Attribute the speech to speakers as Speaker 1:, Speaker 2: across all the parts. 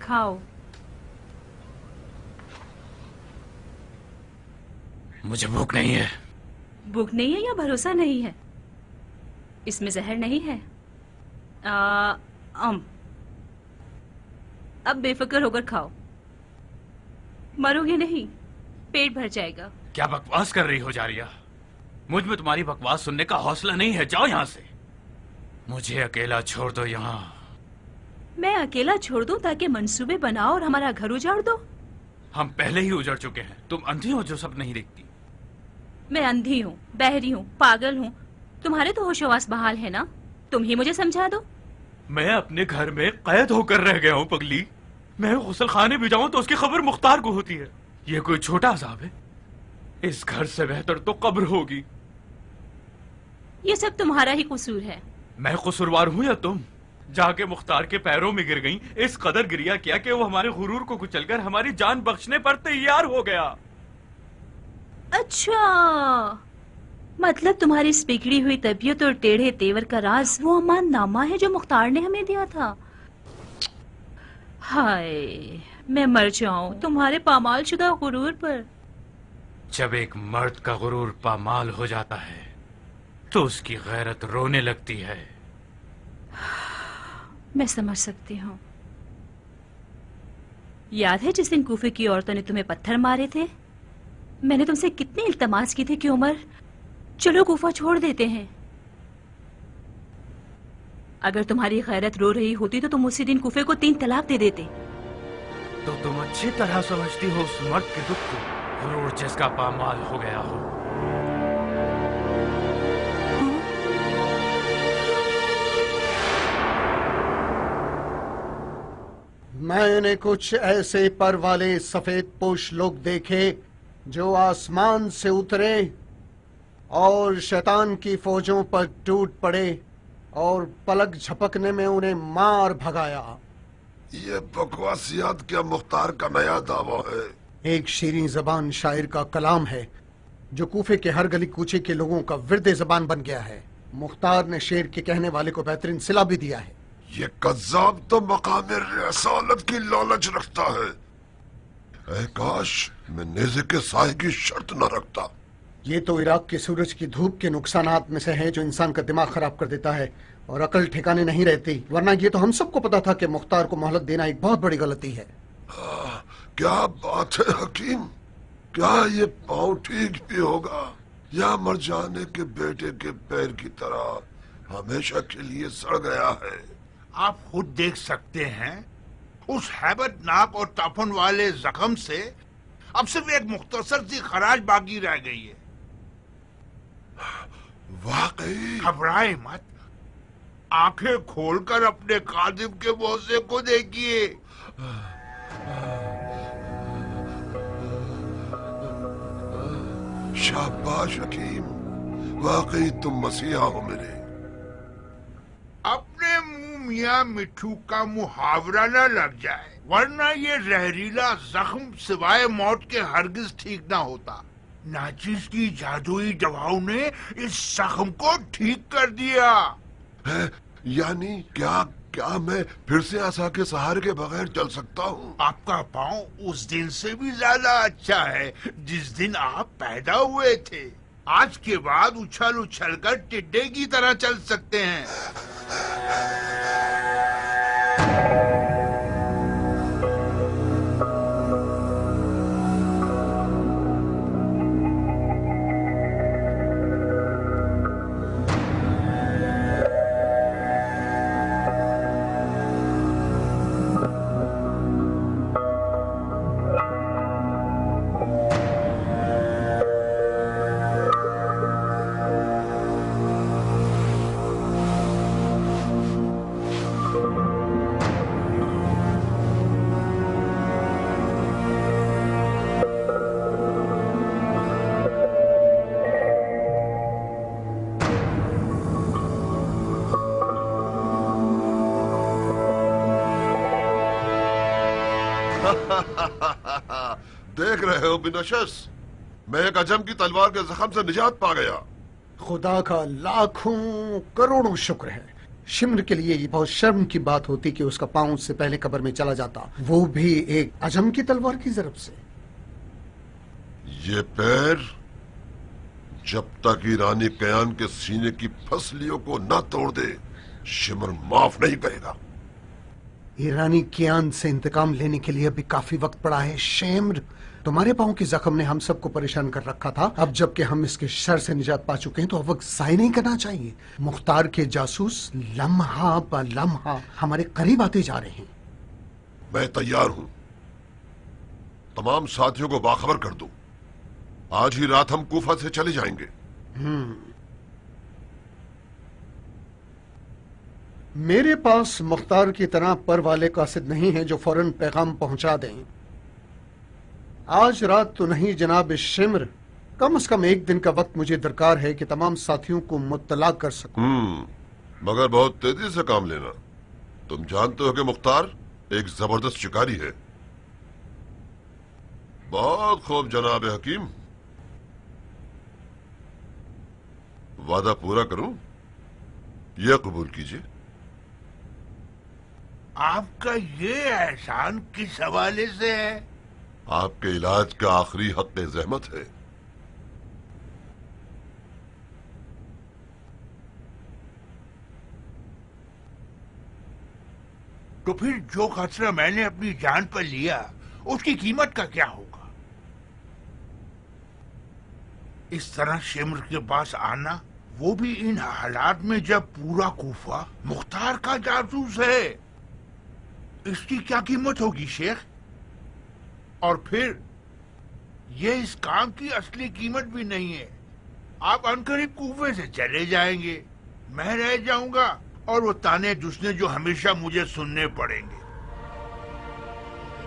Speaker 1: खाओ।
Speaker 2: मुझे भूख नहीं है।
Speaker 1: भूख नहीं है या भरोसा नहीं है? इसमें जहर नहीं है। अब बेफिक्र होकर खाओ, मरोगे नहीं, पेट भर जाएगा।
Speaker 2: क्या बकवास कर रही हो जारिया? मुझ में तुम्हारी बकवास सुनने का हौसला नहीं है, जाओ यहाँ से। मुझे अकेला छोड़ दो यहाँ।
Speaker 1: मैं अकेला छोड़ दूं ताकि मंसूबे बनाओ और हमारा घर उजाड़ दो?
Speaker 2: हम पहले ही उजड़ चुके हैं। तुम अंधी हो जो सब नहीं देखती।
Speaker 1: मैं अंधी हूँ, बहरी हूँ, पागल हूँ। तुम्हारे तो होशोवास बहाल है ना, तुम ही मुझे समझा दो।
Speaker 2: मैं अपने घर में कैद होकर रह गया हूँ पगली। मैं गुसल खाने भी जाऊं तो उसकी खबर मुख्तार को होती है। ये कोई छोटा अजाब है? इस घर से बेहतर तो कब्र होगी।
Speaker 1: ये सब तुम्हारा ही कसूर है।
Speaker 2: मैं कसूरवार हूँ या तुम? जाके मुख्तार के पैरों में गिर गई, इस कदर गिरिया किया कि वो हमारे गुरूर को कुचलकर हमारी जान बख्शने पर तैयार हो गया।
Speaker 1: अच्छा, मतलब तुम्हारी इस बिगड़ी हुई तबीयत और टेढ़े तेवर का राज वो अमाननामा है जो मुख्तार ने हमें दिया था। हाय, मैं मर जाऊं तुम्हारे पामाल शुदा गुरूर पर।
Speaker 2: जब एक मर्द का गुरूर पामाल हो जाता है तो उसकी गैरत रोने लगती है।
Speaker 1: मैं समझ सकती हूँ। याद है जिस दिन कूफे की औरतों ने तुम्हें पत्थर मारे थे? मैंने तुमसे कितनी इल्तमास की थी कि उमर चलो कूफा छोड़ देते हैं। अगर तुम्हारी गैरत रो रही होती तो तुम उसी दिन कूफे को 3 तलाक दे देते।
Speaker 2: तो तुम अच्छी तरह समझती हो उस मर्द के दुख को, गुरूर जिसका पामाल हो गया हो।
Speaker 3: मैंने कुछ ऐसे पर वाले सफेद पोश लोग देखे जो आसमान से उतरे और शैतान की फौजों पर टूट पड़े और पलक झपकने में उन्हें मार भगाया।
Speaker 4: ये बकवासियात क्या मुख्तार का नया दावा है?
Speaker 3: एक शीरीं जबान शायर का कलाम है जो कूफे के हर गली कूचे के लोगों का विर्दे जबान बन गया है। मुख्तार ने शेर के कहने वाले को बेहतरीन सिला भी दिया है।
Speaker 4: ये कज्जाब तो मकाम रसालत की लालच रखता है। ऐ काश मैं नेज़े के साए की शर्त न रखता।
Speaker 3: ये तो इराक के सूरज की धूप के नुकसानात में से है जो इंसान का दिमाग खराब कर देता है और अकल ठिकाने नहीं रहती। वरना ये तो हम सबको पता था कि मुख्तार को मोहलत देना एक बहुत बड़ी गलती है।
Speaker 4: क्या बात है हकीम, क्या ये पाँव ठीक भी होगा या मर जाने के बेटे के पैर की तरह हमेशा के लिए सड़ गया है?
Speaker 5: आप खुद देख सकते हैं, उस हैबतनाक और तफन वाले जख्म से अब सिर्फ एक मुख्तसर सी खराश बाकी रह गई है।
Speaker 4: वाकई
Speaker 5: घबराए मत, आंखें खोलकर अपने कादिम के मुआवजे को देखिए।
Speaker 4: शाबाश हकीम, वाकई तुम मसीहा हो मेरे।
Speaker 5: अपने मुंह मियाँ मिठू का मुहावरा न लग जाए, वरना ये जहरीला जख्म सिवाय मौत के हरगिज ठीक ना होता। नाचिस की जादुई दवाओं ने इस जख्म को ठीक कर दिया
Speaker 4: है। यानी क्या क्या मैं फिर से आसा के सहारे के बगैर चल सकता हूँ?
Speaker 5: आपका पाँव उस दिन से भी ज्यादा अच्छा है जिस दिन आप पैदा हुए थे। आज के बाद उछल उछल कर टिड्डे की तरह चल सकते हैं।
Speaker 4: देख रहे हो बिनशस, मैं एक अजम की तलवार के जख्म से निजात पा गया।
Speaker 3: खुदा का लाखों करोड़ों शुक्र है। शिम्र के लिए ये बहुत शर्म की बात होती कि उसका पांव उससे पहले कब्र में चला जाता, वो भी एक अजम की तलवार की ज़रब से।
Speaker 4: ये पैर जब तक ईरानी कयान के सीने की फसलियों को न तोड़ दे, शिमर माफ नहीं करेगा।
Speaker 3: ईरानी कियान से इंतकाम लेने के लिए अभी काफी वक्त पड़ा है। शेम्र, तुम्हारे पांव के जख्म ने हम सबको परेशान कर रखा था। अब जबकि हम इसके शर से निजात पा चुके हैं तो अब वक्त ज़ाय नहीं करना चाहिए। मुख्तार के जासूस लम्हा ब लम्हा हमारे करीब आते जा रहे हैं।
Speaker 4: मैं तैयार हूं। तमाम साथियों को बाखबर कर दो। आज ही रात हम कूफा से चले जाएंगे।
Speaker 3: मेरे पास मुख्तार की तरह पर वाले कासिद नहीं हैं जो फौरन पैगाम पहुंचा दें। आज रात तो नहीं जनाब शिम्र, कम से कम एक दिन का वक्त मुझे दरकार है कि तमाम साथियों को मुत्तला कर सकूं।
Speaker 4: मगर बहुत तेजी से काम लेना। तुम जानते हो कि मुख्तार एक जबरदस्त शिकारी है। बहुत खूब जनाब हकीम, वादा पूरा करूं? यह कबूल कीजिए।
Speaker 5: आपका ये एहसान किस हवाले से है?
Speaker 4: आपके इलाज का आखिरी हक ज़हमत है।
Speaker 5: तो फिर जो खतरा मैंने अपनी जान पर लिया उसकी कीमत का क्या होगा? इस तरह शिम्र के पास आना, वो भी इन हालात में जब पूरा कूफा मुख्तार का जासूस है, इसकी क्या कीमत होगी शेख? और फिर ये इस काम की असली कीमत भी नहीं है। आप अनकरीब कूफे से चले जाएंगे, मैं रह जाऊंगा और वो ताने दुसने जो हमेशा मुझे सुनने पड़ेंगे।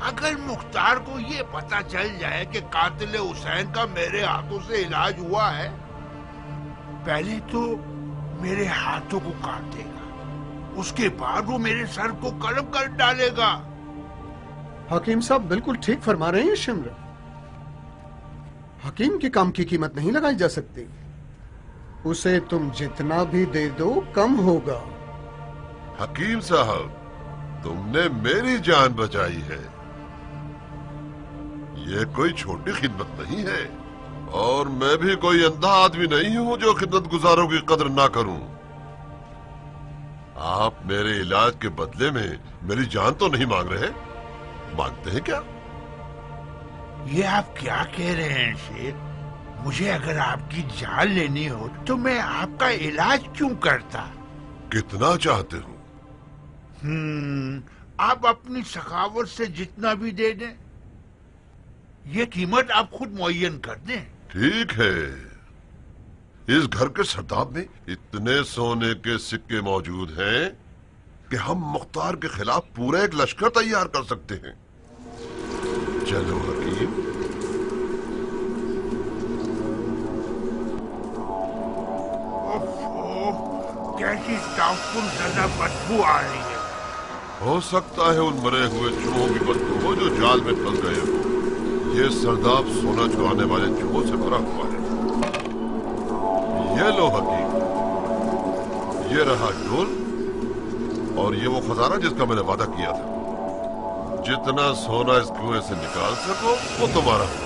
Speaker 5: अगर मुख्तार को ये पता चल जाए कि कातिल हुसैन का मेरे हाथों से इलाज हुआ है, पहले तो मेरे हाथों को काट देगा, उसके बाद वो मेरे सर को कलम कर डालेगा।
Speaker 3: हकीम साहब बिल्कुल ठीक फरमा रहे हैं शिम्र। हकीम के काम की कीमत नहीं लगाई जा सकती। उसे तुम जितना भी दे दो कम होगा।
Speaker 4: हकीम साहब, तुमने मेरी जान बचाई है। ये कोई छोटी खिदमत नहीं है, और मैं भी कोई अंधा आदमी नहीं हूं जो खिदमत गुजारों की कदर ना करूं। आप मेरे इलाज के बदले में मेरी जान तो नहीं मांग रहे? मांगते हैं क्या?
Speaker 5: ये आप क्या कह रहे हैं शेख? मुझे अगर आपकी जान लेनी हो तो मैं आपका इलाज क्यों करता?
Speaker 4: कितना चाहते हो?
Speaker 5: आप अपनी सखावत से जितना भी दे दें, ये कीमत आप खुद मुअय्यन कर दें।
Speaker 4: ठीक है। इस घर के सरदाब में इतने सोने के सिक्के मौजूद हैं कि हम मुख्तार के खिलाफ पूरा एक लश्कर तैयार कर सकते हैं। चलो हकीम।
Speaker 5: कैसी ताकुल ज़्यादा बदबू आ रही है।
Speaker 4: हो सकता है उन मरे हुए चूहों की बदबू हो जो जाल में फंस गए हो। ये सरदाब सोना चुराने वाले चूहों से भरा हुआ है। ये लो हकीम, ये रहा डोल, और ये वो खजाना जिसका मैंने वादा किया था। जितना सोना इस कुएं से निकाल सको वो तुम्हारा हो।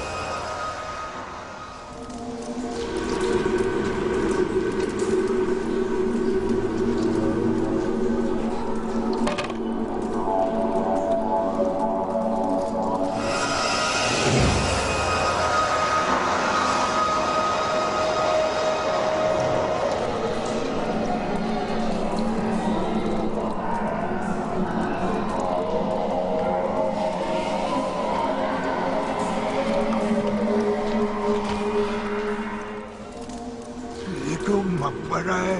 Speaker 5: मकबरा है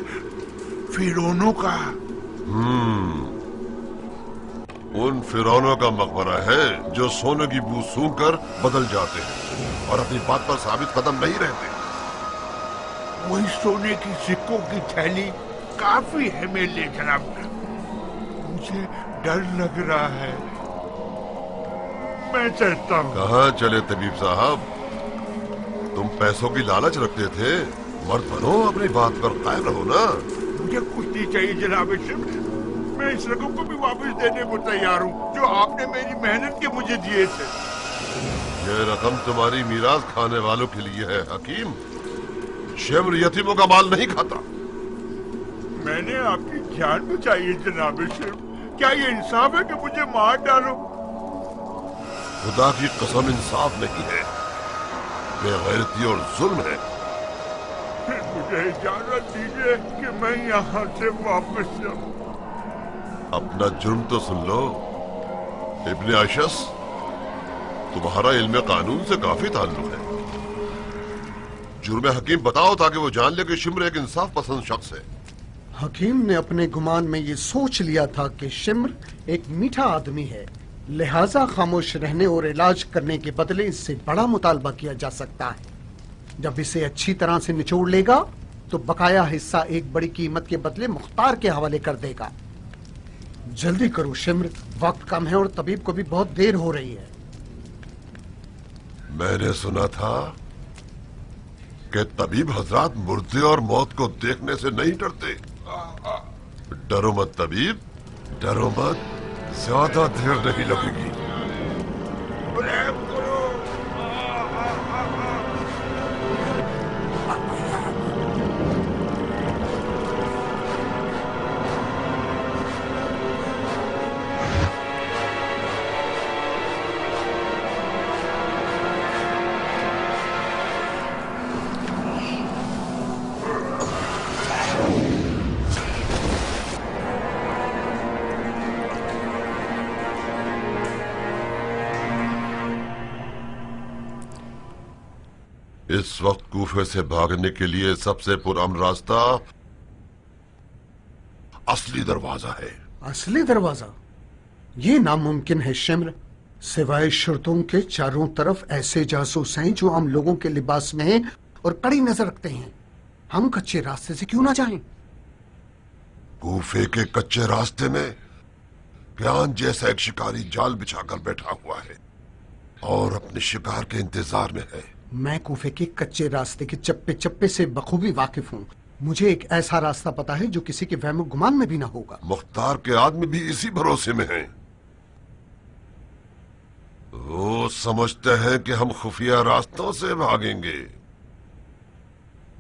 Speaker 5: फिरौनों का।
Speaker 4: उन फिरौनों का मकबरा है जो सोने की बू सूंघ कर बदल जाते हैं और अपनी बात पर साबित कदम नहीं रहते।
Speaker 5: वही सोने की सिक्कों की थैली काफी है मेरे लिए जनाब। मुझे डर लग रहा है, मैं चलता हूँ।
Speaker 4: कहाँ चले तबीब साहब? तुम पैसों की लालच रखते थे, मर्द बनो, अपनी बात पर कायम रहो ना।
Speaker 5: मुझे कुछ नहीं चाहिए जनाब शिम्र। मैं इस रकम को भी वापस देने को तैयार हूँ जो आपने मेरी मेहनत के मुझे दिए थे।
Speaker 4: ये रकम तुम्हारी मीरास खाने वालों के लिए है हकीम। शिम्र यतीमों का माल नहीं खाता।
Speaker 5: मैंने आपकी जान बचाई है जनाब शिम्र। क्या ये इंसाफ है कि मुझे मार डालो?
Speaker 4: खुदा की कसम इंसाफ नहीं है, बेगैरती और जुल्म है।
Speaker 5: मुझे इजाजत दीजिए कि मैं यहाँ से वापस जाऊँ।
Speaker 4: अपना जुर्म तो सुन लो इब्ने आयशस, तुम्हारा इल्म कानून से काफी ताल्लुक है। जुर्म हकीम बताओ ताकि वो जान ले कि शिम्र एक इंसाफ पसंद शख्स है।
Speaker 3: हकीम ने अपने गुमान में ये सोच लिया था कि शिम्र एक मीठा आदमी है, लिहाजा खामोश रहने और इलाज करने के बदले इससे बड़ा मुतालबा किया जा सकता है। जब इसे अच्छी तरह से निचोड़ लेगा तो बकाया हिस्सा एक बड़ी कीमत के बदले मुख्तार के हवाले कर देगा। जल्दी करो शिम्र, वक्त कम है और तबीब को भी बहुत देर हो रही है।
Speaker 4: मैंने सुना था कि तबीब हजरात मुर्दे और मौत को देखने से नहीं डरते। डरो मत तबीब, डरो मत, ज्यादा देर नहीं लगेगी। इस वक्त कूफे से भागने के लिए सबसे पुरअमन रास्ता असली दरवाजा है।
Speaker 3: असली दरवाजा? ये नामुमकिन है शिम्र। सिवाय शर्तों के चारों तरफ ऐसे जासूस हैं जो आम लोगों के लिबास में हैं और कड़ी नजर रखते हैं। हम कच्चे रास्ते से क्यों ना जाएं?
Speaker 4: कूफे के कच्चे रास्ते में प्यान जैसा एक शिकारी जाल बिछाकर बैठा हुआ है और अपने शिकार के इंतजार में है।
Speaker 3: मैं कूफे के कच्चे रास्ते के चप्पे चप्पे से बखूबी वाकिफ हूँ। मुझे एक ऐसा रास्ता पता है जो किसी के वहम गुमान में भी ना होगा।
Speaker 4: मुख्तार के आदमी भी इसी भरोसे में हैं। वो समझते हैं कि हम खुफिया रास्तों से भागेंगे।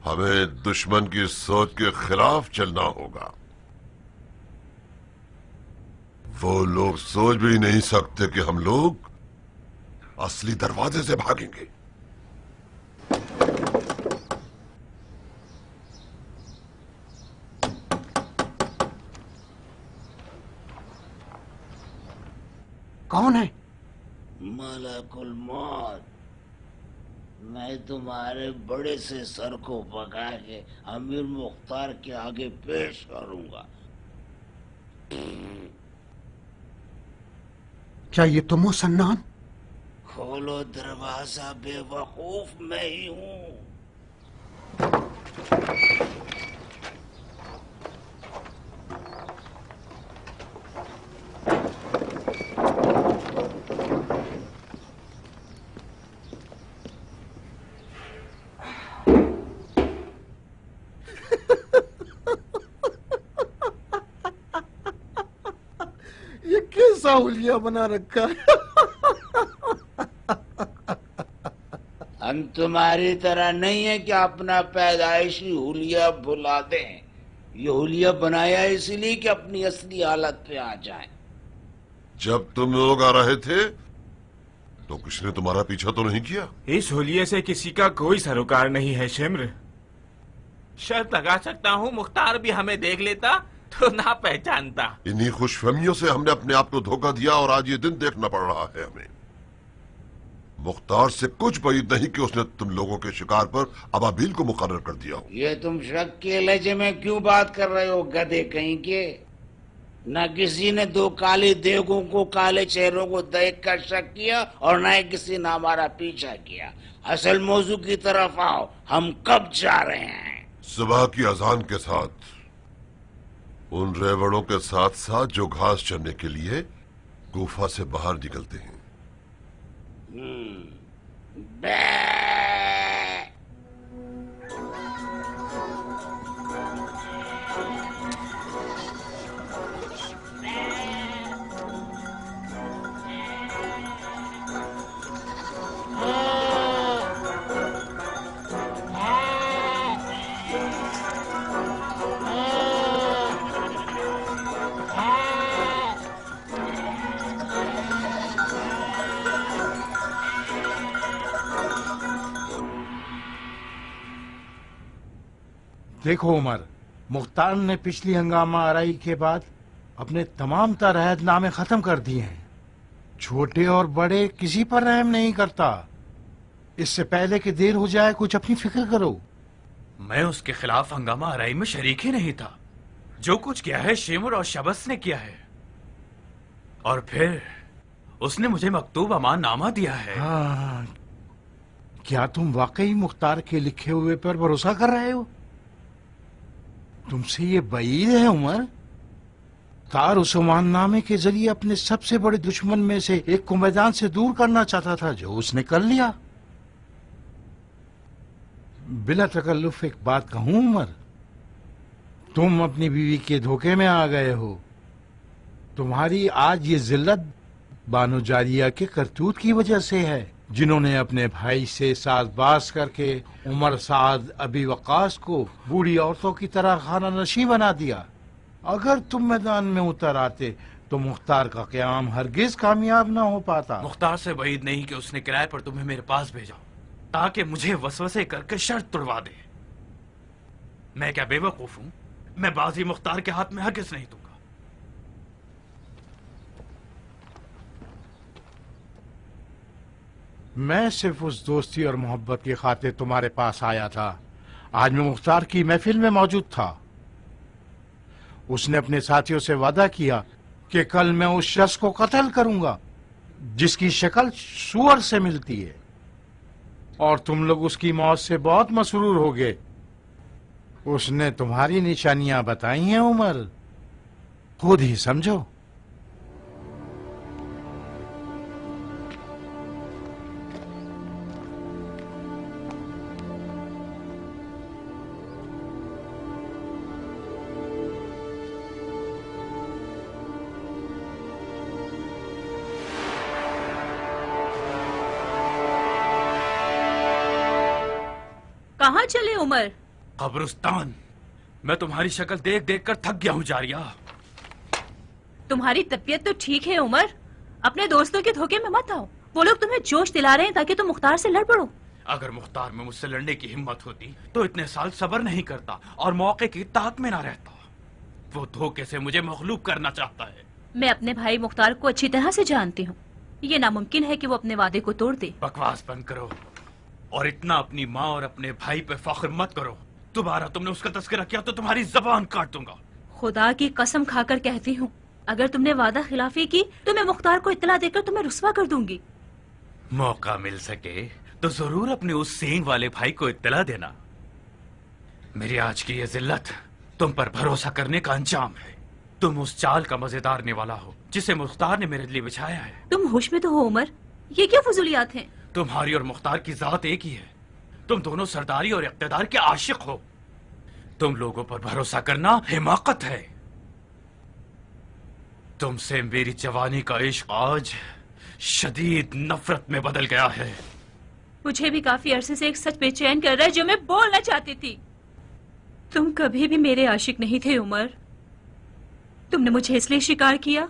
Speaker 4: हमें दुश्मन की सोच के खिलाफ चलना होगा। वो लोग सोच भी नहीं सकते कि हम लोग असली दरवाजे से भागेंगे।
Speaker 3: कौन है?
Speaker 6: मलकुल मौत। मैं तुम्हारे बड़े से सर को पका के अमीर मुख्तार के आगे पेश करूंगा।
Speaker 3: क्या ये तुम हो सन्नान?
Speaker 6: खोलो दरवाजा, बेवकूफ मैं ही हूँ।
Speaker 3: ये कैसा हुलिया बना रखा है?
Speaker 6: हम तुम्हारी तरह नहीं है कि अपना पैदाइशी हुलिया भुला दें। ये हुलिया बनाया इसलिए कि अपनी असली हालत पे आ जाएं।
Speaker 4: जब तुम लोग आ रहे थे तो किसी ने तुम्हारा पीछा तो नहीं किया?
Speaker 2: इस होलिये से किसी का कोई सरोकार नहीं है शिम्र।
Speaker 7: शर्त लगा सकता हूँ मुख्तार भी हमें देख लेता तो ना पहचानता।
Speaker 4: इन्हीं खुशफहमियों से हमने अपने आप को धोखा दिया और आज ये दिन देखना पड़ रहा है हमें। मुख्तार से कुछ बाद नहीं कि उसने तुम लोगों के शिकार पर अबाबिल को मुकर्रर कर दिया हो।
Speaker 6: ये तुम शक के लहजे में क्यों बात कर रहे हो गधे कहीं के? न किसी ने दो काले देगों को, काले चेहरों को देख कर शक किया और न ही किसी ने हमारा पीछा किया। असल मौजू की तरफ आओ, हम कब जा रहे हैं?
Speaker 4: सुबह की अजान के साथ उन रेवड़ों के साथ साथ जो घास चरने के लिए गुफा से बाहर निकलते हैं।
Speaker 6: बे!
Speaker 8: देखो उमर, मुख्तार ने पिछली हंगामा आराई के बाद अपने तमाम तरहनामे खत्म कर दिए हैं। छोटे और बड़े किसी पर रहम नहीं करता। इससे पहले कि देर हो जाए कुछ अपनी फिक्र करो।
Speaker 2: मैं उसके खिलाफ हंगामा आराई में शरीक ही नहीं था। जो कुछ किया है शिमर और शबस ने किया है, और फिर उसने मुझे मकतूब अमान नामा दिया है।
Speaker 8: हाँ, क्या तुम वाकई मुख्तार के लिखे हुए पर भरोसा कर रहे हो? तुमसे ये बईद है उमर। तार उस अमाननामे के जरिए अपने सबसे बड़े दुश्मन में से एक को मैदान से दूर करना चाहता था, जो उसने कर लिया। बिला तकल्लुफ एक बात कहूं उमर, तुम अपनी बीवी के धोखे में आ गए हो। तुम्हारी आज ये जिल्लत बानो जारिया के करतूत की वजह से है, जिन्होंने अपने भाई से साजबाज करके उमर साद अबी वकास को बूढ़ी औरतों की तरह खाना नशी बना दिया। अगर तुम मैदान में उतर आते तो मुख्तार का क़याम हरगिज कामयाब ना हो पाता।
Speaker 2: मुख्तार से वईद नहीं कि उसने किराए पर तुम्हें मेरे पास भेजा ताकि मुझे वसवसे करके शर्त तुड़वा दे। मैं क्या बेवकूफ हूं? मैं बाजी मुख्तार के हाथ में हरगिज नहीं दूंगा।
Speaker 8: मैं सिर्फ उस दोस्ती और मोहब्बत की खातिर तुम्हारे पास आया था। आज मैं मुख्तार की महफिल में मौजूद था। उसने अपने साथियों से वादा किया कि कल मैं उस शख्स को कत्ल करूंगा जिसकी शक्ल सूअर से मिलती है, और तुम लोग उसकी मौत से बहुत मसरूर होगे। उसने तुम्हारी निशानियां बताई हैं उमर, खुद ही समझो।
Speaker 1: कहाँ चले उमर?
Speaker 2: कब्रिस्तान। मैं तुम्हारी शक्ल देख देख कर थक गया हूँ जारिया।
Speaker 1: तुम्हारी तबीयत तो ठीक है उमर, अपने दोस्तों के धोखे में मत आओ। वो लोग तुम्हें जोश दिला रहे हैं ताकि तुम मुख्तार से लड़ पड़ो।
Speaker 2: अगर मुख्तार में मुझसे लड़ने की हिम्मत होती तो इतने साल सब्र नहीं करता और मौके की ताक में ना रहता। वो धोखे से मुझे मखलूब करना चाहता है।
Speaker 1: मैं अपने भाई मुख्तार को अच्छी तरह से जानती हूँ। ये नामुमकिन है कि वो अपने वादे को तोड़ दे।
Speaker 2: बकवास बंद करो और इतना अपनी माँ और अपने भाई पे फख्र मत करो। दोबारा तुमने उसका तस्करा किया तो तुम्हारी जबान काट दूंगा।
Speaker 1: खुदा की कसम खाकर कहती हूँ, अगर तुमने वादा खिलाफी की तो मैं मुख्तार को इत्तला देकर तुम्हें रुस्वा कर दूंगी।
Speaker 2: मौका मिल सके तो जरूर अपने उस सींग वाले भाई को इत्तला देना। मेरी आज की ये जिल्लत तुम पर भरोसा करने का अंजाम है। तुम उस चाल का मजेदार निवाला हो जिसे मुख्तार ने मेरे लिए बिछाया है।
Speaker 1: तुम होश में तो हो उमर? ये क्या फजूलियात हैं?
Speaker 2: तुम्हारी और मुख्तार की जात एक ही है। तुम दोनों सरदारी और इख्तिदार के आशिक हो। तुम लोगों पर भरोसा करना हिमाकत है। तुमसे मेरी जवानी का इश्क आज शदीद नफरत में बदल गया है।
Speaker 1: मुझे भी काफी अरसे से एक सच बेचैन कर रहा है जो मैं बोलना चाहती थी। तुम कभी भी मेरे आशिक नहीं थे उमर। तुमने मुझे इसलिए शिकार किया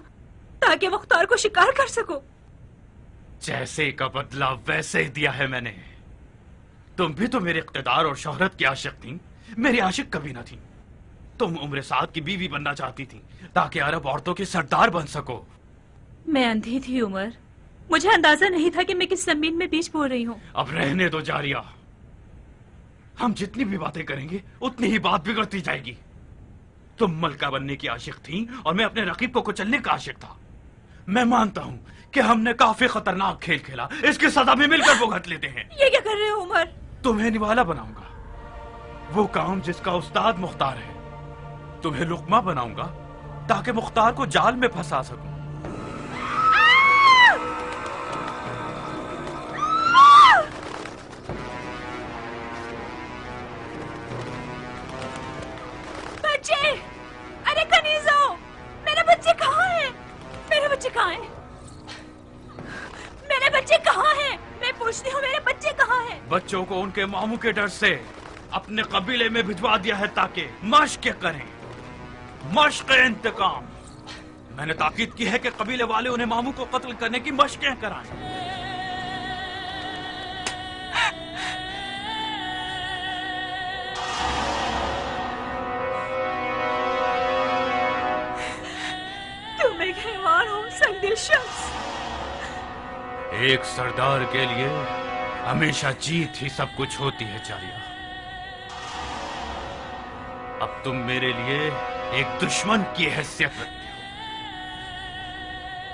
Speaker 1: ताकि मुख्तार को शिकार कर सको।
Speaker 2: जैसे का बदला वैसे ही दिया है मैंने। तुम भी तो मेरे इख्तिदार और शोहरत की आशिक थी, मेरी आशिक कभी ना थी। तुम उम्र साद की बीवी बनना चाहती थी ताकि अरब औरतों के सरदार बन सको।
Speaker 1: मैं अंधी थी उमर, मुझे अंदाजा नहीं था कि मैं किस जमीन में बीज बो रही हूँ।
Speaker 2: अब रहने दो जारिया। हम जितनी भी बातें करेंगे उतनी ही बात बिगड़ती जाएगी। तुम मलका बनने की आशिक थी और मैं अपने रकीब को कुचलने का आशिक था। मैं मानता हूँ कि हमने काफी खतरनाक खेल खेला। इसकी सजा में मिलकर भुगत लेते हैं।
Speaker 1: ये क्या कर रहे हो उमर?
Speaker 2: तुम्हें निवाला बनाऊंगा, वो काम जिसका उस्ताद मुख्तार है। तुम्हें लुकमा बनाऊंगा ताकि मुख्तार को जाल में फंसा सकूं।
Speaker 1: बच्चे! अरे कनीज़ो! मेरे बच्चे कहाँ हैं? मेरे बच्चे कहाँ हैं? मेरे बच्चे कहाँ हैं? मैं पूछती हूँ, मेरे बच्चे कहाँ हैं?
Speaker 2: बच्चों को उनके मामू के डर से अपने कबीले में भिजवा दिया है ताकि मश्क करें, मश्क इंतकाम। मैंने ताकीद की है कि कबीले वाले उन्हें मामू को कत्ल करने की मश्कें कराएं। एक सरदार के लिए हमेशा जीत ही सब कुछ होती है जारिया। अब तुम मेरे लिए एक दुश्मन की हैसियत रखती हो।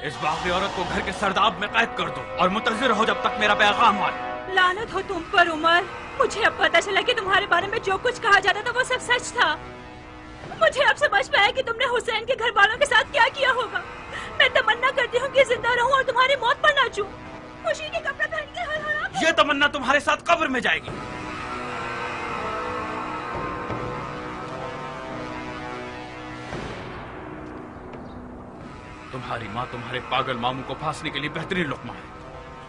Speaker 2: इस बागी औरत को घर के सरदाब में कैद कर दो और मुंतजिर रहो जब तक मेरा पैगाम आए।
Speaker 1: लानत हो तुम पर उमर। मुझे अब पता चला कि तुम्हारे बारे में जो कुछ कहा जाता था वो सब सच था। मुझे अब समझ में आया कि तुमने हुसैन के घर वालों के साथ क्या किया होगा। मैं तमन्ना करती हूँ कि जिंदा रहूं और तुम्हारी मौत पर नाचूं, खुशी के कपड़े पहन के हर हर।
Speaker 2: ये तमन्ना तुम्हारे साथ कब्र में जाएगी। तुम्हारी माँ तुम्हारे पागल मामू को फांसने के लिए बेहतरीन लुक्मा है।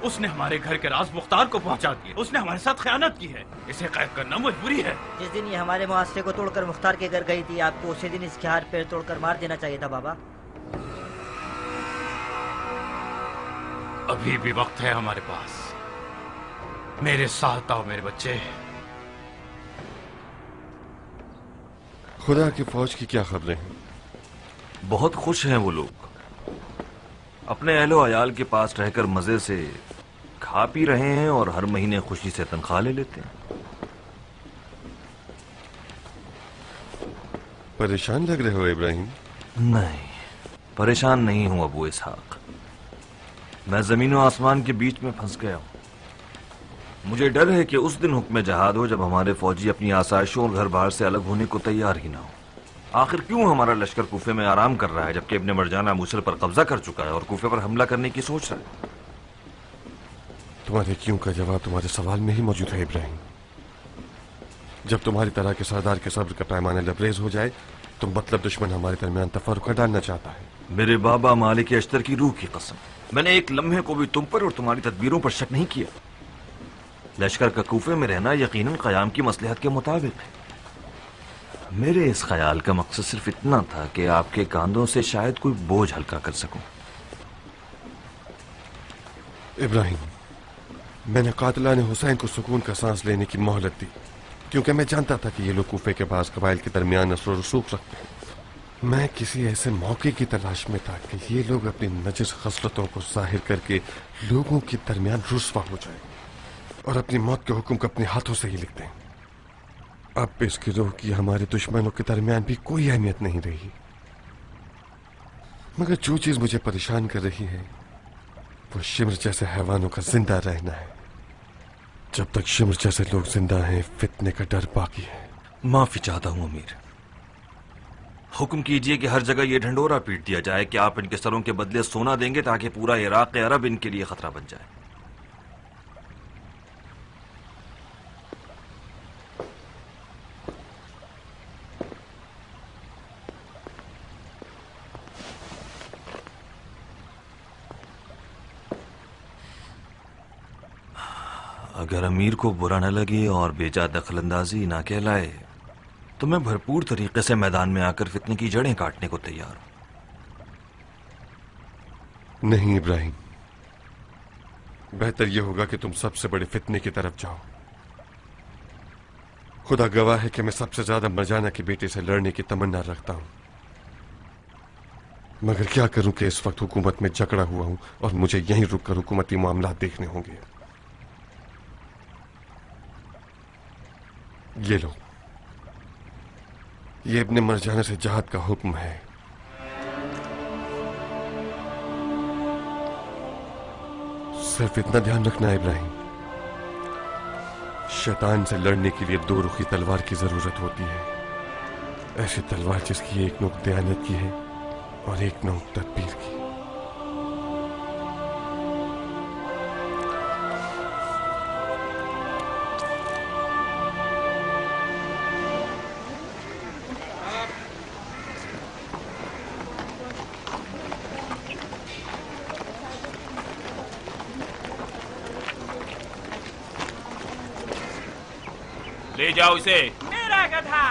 Speaker 2: उसने हमारे घर के राज मुख्तार को पहुंचा दिया। उसने हमारे साथ खयानत की है। इसे कैद करना मजबूरी है।
Speaker 9: जिस दिन ये हमारे मुआसरे को तोड़कर मुख्तार के घर गई थी, आपको उसी दिन इसके हाथ पैर तोड़कर मार देना चाहिए था बाबा।
Speaker 2: अभी भी वक्त है हमारे पास। मेरे साथ आओ मेरे बच्चे।
Speaker 10: खुदा की फौज की क्या खबरें हैं?
Speaker 11: बहुत खुश हैं वो लोग। अपने अहलो अयाल के पास रहकर मजे से खा पी रहे हैं और हर महीने खुशी से तनख्वाह ले लेते हैं।
Speaker 10: परेशान लग रहे हो इब्राहिम?
Speaker 11: नहीं, परेशान नहीं हूं अबू इसहाक। मैं जमीन और आसमान के बीच में फंस गया हूं। मुझे डर है कि उस दिन हुक्म जहाद हो जब हमारे फौजी अपनी आसाइशों और घर बार से अलग होने को तैयार ही ना हो। आखिर क्यों हमारा लश्कर कूफे में आराम कर रहा है जबकि इब्ने मरजाना मूसल पर कब्जा कर चुका है और कूफे पर हमला करने की सोच रहा है?
Speaker 10: तुम्हारे क्यों का जवाब तुम्हारे सवाल में ही मौजूद है इब्राहिम। जब तुम्हारी तरह के सरदार के सब्र का पैमाना लबरेज हो जाए तो मतलब दुश्मन हमारे दरमियान तफर्रुक़ डालना चाहता है।
Speaker 11: मेरे बाबा मालिक अश्तर की रूह की कसम, मैंने एक लम्हे को भी तुम पर और तुम्हारी तदबीरों पर शक नहीं किया। लश्कर का कूफे में रहना यकीनन क़याम की मसलहत के मुताबिक है। मेरे इस ख्याल का मकसद सिर्फ इतना था कि आपके कांधों से शायद कोई बोझ हल्का कर सकूं।
Speaker 10: इब्राहिम, मैंने कातिलाने हुसैन को सुकून का सांस लेने की मोहलत दी क्योंकि मैं जानता था कि ये लोग कूफे के पास कबाइल के दरमियान नस्ल और रसूख रखते हैं। मैं किसी ऐसे मौके की तलाश में था कि ये लोग अपनी नजिस खसलतों को जाहिर करके लोगों के दरमियान रुस्वा हो जाए और अपनी मौत के हुक्म को अपने हाथों से ही लिख दें। अब इस गिरोह की हमारे दुश्मनों के दरमियान भी कोई अहमियत नहीं रही। मगर जो चीज मुझे परेशान कर रही है वो शिमर जैसे हैवानों का जिंदा रहना है। जब तक शिमर जैसे लोग जिंदा हैं फितने का डर बाकी है।
Speaker 11: माफी चाहता हूं अमीर। हुक्म कीजिए कि हर जगह ये ढंडोरा पीट दिया जाए कि आप इनके सरों के बदले सोना देंगे ताकि पूरा इराक अरब इनके लिए खतरा बन जाए। अगर अमीर को बुरा न लगे और बेजा दखलंदाजी ना कहलाए तो मैं भरपूर तरीके से मैदान में आकर फितने की जड़ें काटने को तैयार हूं।
Speaker 10: नहीं इब्राहिम, बेहतर यह होगा कि तुम सबसे बड़े फितने की तरफ जाओ। खुदा गवाह है कि मैं सबसे ज्यादा मरजाना की बेटे से लड़ने की तमन्ना रखता हूं, मगर क्या करूं कि इस वक्त हुकूमत में जकड़ा हुआ हूं और मुझे यहीं रुककर हुकूमती मामला देखने होंगे। ये लो, ये इब्ने मरजाना से जहाद का हुक्म है। सिर्फ इतना ध्यान रखना है इब्राहिम, शैतान से लड़ने के लिए दो रुखी तलवार की जरूरत होती है। ऐसी तलवार जिसकी एक नोक दयानत की है और एक नोक तदबीर की।
Speaker 7: ले जाओ इसे।
Speaker 12: मेरा गधा,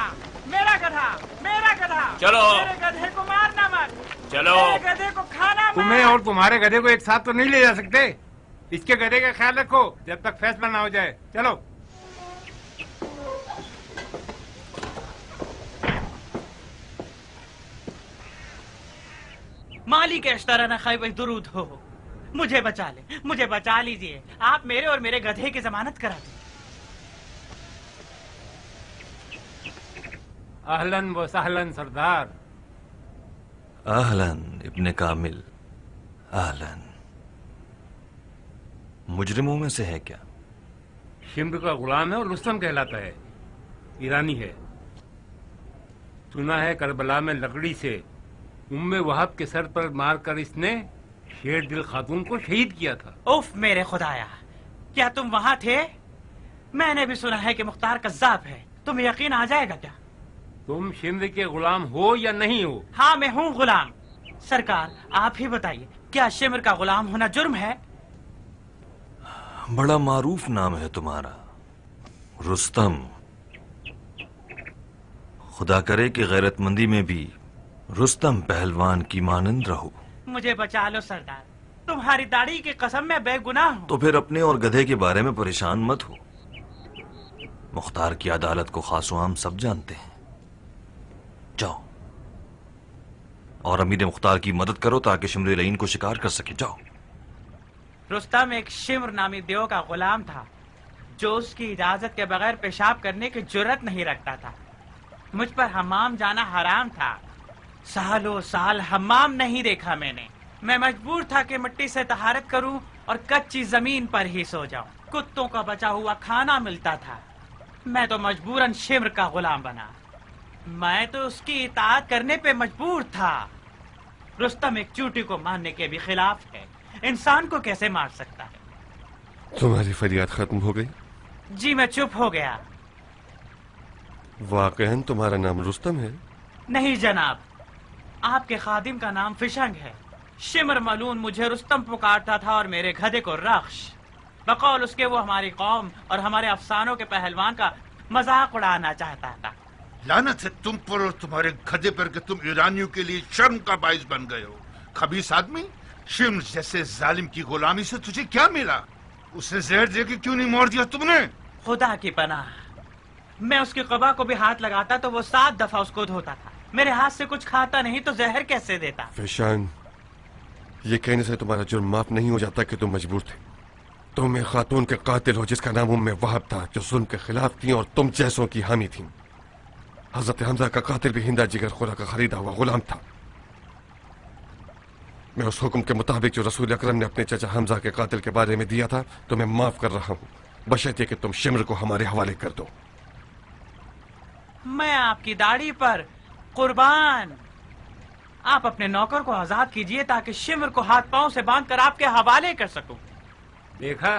Speaker 12: मेरा गधा, मेरा गधा।
Speaker 7: चलो।
Speaker 12: मेरे गधे को मारना मत।
Speaker 7: चलो।
Speaker 12: मेरे गधे को खाना मत।
Speaker 13: तुम्हें और तुम्हारे गधे को एक साथ तो नहीं ले जा सकते। इसके गधे का ख्याल रखो जब तक फैसला ना हो जाए। चलो।
Speaker 12: मालिक अश्तराना खैब दुरूद हो। मुझे बचा ले, मुझे बचा लीजिए। आप मेरे और मेरे गधे की जमानत करा दीजिए।
Speaker 13: अहलन व सहलन सरदार।
Speaker 11: अहलन इब्ने कामिल, अहलन। मुजरिमों में से है क्या?
Speaker 13: शिम्र का गुलाम है और रुस्तम कहलाता है, ईरानी है। सुना है करबला में लकड़ी से उम्मे वहाब के सर पर मारकर इसने शेर दिल खातून को शहीद किया था।
Speaker 12: उफ मेरे खुदाया, क्या तुम वहां थे? मैंने भी सुना है कि मुख्तार कज़्ज़ाब है। तुम्हें यकीन आ जाएगा क्या?
Speaker 13: तुम शिम्र के गुलाम हो या नहीं हो?
Speaker 12: हाँ मैं हूँ गुलाम। सरकार आप ही बताइए, क्या शिम्र का गुलाम होना जुर्म है?
Speaker 11: बड़ा मारूफ नाम है तुम्हारा, रुस्तम। खुदा करे कि गैरतमंदी में भी रुस्तम पहलवान की मानंद रहो।
Speaker 12: मुझे बचा लो सरदार, तुम्हारी दाढ़ी की कसम मैं बेगुनाह हूँ।
Speaker 11: तो फिर अपने और गधे के बारे में परेशान मत हो। मुख्तार की अदालत को खासो आम सब जानते हैं। जाओ और अमीर मुख्तार की मदद करो ताकि शिमर लईन को शिकार कर सके। जाओ।
Speaker 12: रुस्तम एक शिम्र नामी देव का गुलाम था जो उसकी इजाजत के बगैर पेशाब करने की जुर्रत नहीं रखता था। मुझ पर हमाम जाना हराम था। सालों साल हमाम नहीं देखा मैंने। मैं मजबूर था कि मिट्टी से तहारत करूं और कच्ची जमीन पर ही सो जाऊं। कुत्तों का बचा हुआ खाना मिलता था। मैं तो मजबूरन शिम्र का गुलाम बना। मैं तो उसकी इताअत करने पे मजबूर था। रुस्तम एक चूटी को मारने के भी खिलाफ है। इंसान को कैसे मार सकता है?
Speaker 10: तुम्हारी फरियाद खत्म हो गई?
Speaker 12: जी मैं चुप हो गया।
Speaker 10: वाकईन तुम्हारा नाम रुस्तम है?
Speaker 12: नहीं जनाब, आपके खादिम का नाम फिशंग है। शिमर मलून मुझे रुस्तम पुकारता था और मेरे गधे को रख्श। बकौल उसके वो हमारी कौम और हमारे अफसानों के पहलवान का मजाक उड़ाना चाहता था।
Speaker 5: लानत है तुम पर और तुम्हारे गधे पर कि तुम ईरानियों के लिए शर्म का बाइस बन गए हो। खबीस आदमी, शिम्र जैसे जालिम की गुलामी से तुझे क्या मिला? उसे जहर दे के क्यों नहीं मार दिया तुमने?
Speaker 12: खुदा की पनाह, मैं उसके कबा को भी हाथ लगाता तो वो 7 दफा उसको धोता था। मेरे हाथ से कुछ खाता नहीं तो जहर कैसे देता?
Speaker 10: फिशान, ये कहने से तुम्हारा जुर्म माफ नहीं हो जाता कि तुम मजबूर थे। तुम एक खातून के कातिल हो जिसका नाम उम्मे वहाब था, जो जुल्म के खिलाफ थी और तुम जैसों की हामी थी। हजरत हमजा का कातिल भी हिंदा जिगर खुरा का खरीदा हुआ गुलाम था। मैं उस हुक्म के मुताबिक जो रसूल अकरम ने अपने चाचा हमजा के कातिल के बारे में दिया था तुम्हें माफ कर रहा हूँ, बशर्ते कि तुम शिम्र को हमारे हवाले कर दो।
Speaker 12: मैं आपकी दाढ़ी पर कुर्बान। आप अपने नौकर को आजाद कीजिए ताकि शिम्र को हाथ पांव से बांधकर आपके हवाले कर सकूं।
Speaker 13: देखा,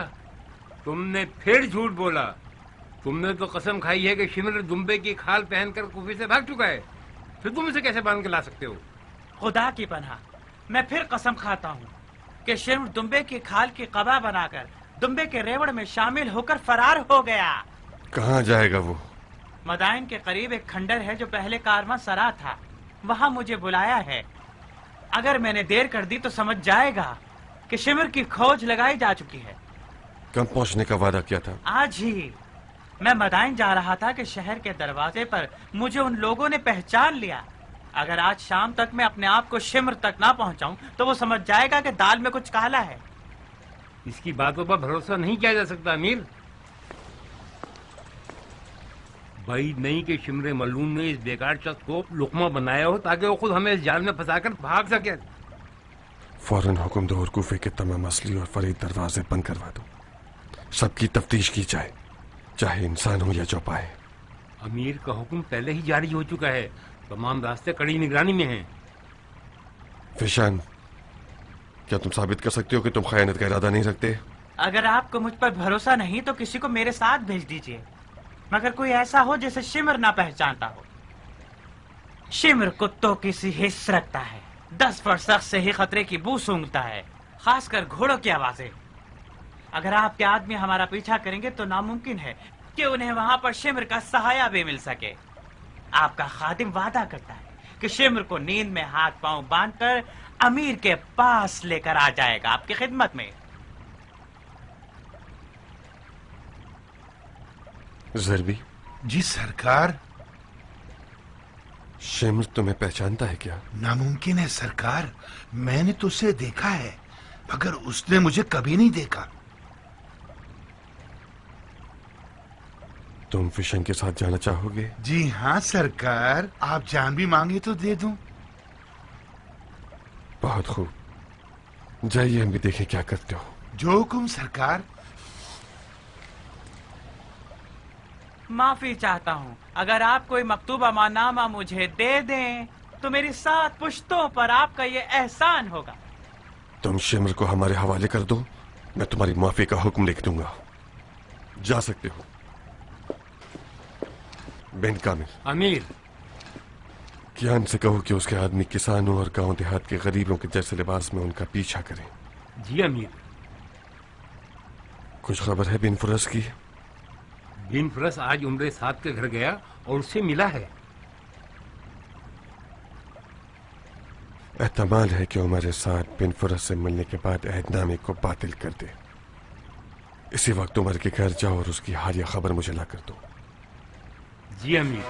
Speaker 13: तुमने फिर झूठ बोला। तुमने तो कसम खाई है कि शिम्र दुम्बे की खाल पहनकर कुफे से भाग चुका है। फिर तुम इसे कैसे बांध के ला सकते हो?
Speaker 12: खुदा की पनाह, मैं फिर कसम खाता हूँ कि शिम्र दुम्बे की खाल की कबा बनाकर दुम्बे के रेवड़ में शामिल होकर फरार हो गया।
Speaker 10: कहाँ जाएगा वो?
Speaker 12: मदाइन के करीब एक खंडर है जो पहले कारवां सरा था। वहां मुझे बुलाया है। अगर मैंने देर कर दी तो समझ जाएगा कि शिम्र की खोज लगाई जा चुकी है।
Speaker 10: कब पहुंचने का वादा किया था?
Speaker 12: आज ही। मैं मदाइन जा रहा था कि शहर के दरवाजे पर मुझे उन लोगों ने पहचान लिया। अगर आज शाम तक मैं अपने आप को शिम्र तक ना पहुंचाऊं तो वो समझ जाएगा कि दाल में कुछ काला है।
Speaker 13: इसकी बातों पर भरोसा नहीं किया जा सकता अमीर। भाई नहीं कि शिम्र मलून ने इस बेकार शख्स को लुकमा बनाया हो ताकि वो खुद हमें इस जाल में फंसाकर भाग सके।
Speaker 10: फौरन हुक्म दो और कूफे के तमाम असली और फरीद दरवाजे बंद करवा दो। सबकी तफ्तीश की जाए, चाहे इंसान हो या चौपाए।
Speaker 13: अमीर का हुक्म पहले ही जारी हो चुका है। तमाम रास्ते कड़ी निगरानी में हैं।
Speaker 10: फिशान, क्या तुम साबित कर सकते हो कि तुम खयानत का इरादा नहीं रखते?
Speaker 12: अगर आपको मुझ पर भरोसा नहीं तो किसी को मेरे साथ भेज दीजिए, मगर कोई ऐसा हो जिसे शिम्र ना पहचानता हो। शिम्र कुत्तों की सी हिस्स रखता है। 10 फुट से ही खतरे की बू सूंघता है, खासकर घोड़ों की आवाजें। अगर आपके आदमी हमारा पीछा करेंगे तो नामुमकिन है कि उन्हें वहां पर शिम्र का सहाया भी मिल सके। आपका खादिम वादा करता है कि शिम्र को नींद में हाथ पांव बांधकर अमीर के पास लेकर आ जाएगा, आपकी खिदमत में।
Speaker 10: ज़रबी।
Speaker 5: जी सरकार।
Speaker 10: शिम्र तुम्हें पहचानता है क्या?
Speaker 5: नामुमकिन है सरकार, मैंने तो उसे देखा है। मगर उसने मुझे कभी नहीं देखा।
Speaker 10: तुम फिशन के साथ जाना चाहोगे?
Speaker 5: जी हाँ सरकार, आप जान भी मांगे तो दे दूं।
Speaker 10: बहुत खूब, जाइए हम भी देखें क्या करते हो।
Speaker 5: जो हुकुम सरकार।
Speaker 12: माफी चाहता हूँ, अगर आप कोई मकतूब अमानामा मुझे दे दें तो मेरी 7 पुश्तों पर आपका ये एहसान होगा।
Speaker 10: तुम शिमर को हमारे हवाले कर दो, मैं तुम्हारी माफी का हुक्म लिख दूंगा। जा सकते हो। बिन कामिल,
Speaker 13: अमीर,
Speaker 10: कियान से कहो कि उसके आदमी किसानों और गांव देहात के गरीबों के जैसे लिबास में उनका पीछा करें।
Speaker 13: जी अमीर।
Speaker 10: कुछ खबर है बिन फुरस की?
Speaker 13: बिन फुरस आज उम्रे साथ के घर गया और उससे मिला है।
Speaker 10: एहतमाल है कि उमर साथ बिन फुरस से मिलने के बाद अहदनामे को बातिल कर दे। इसी वक्त उमर के घर जाओ और उसकी हालिया खबर मुझे ला कर दो।
Speaker 13: जी अमीर।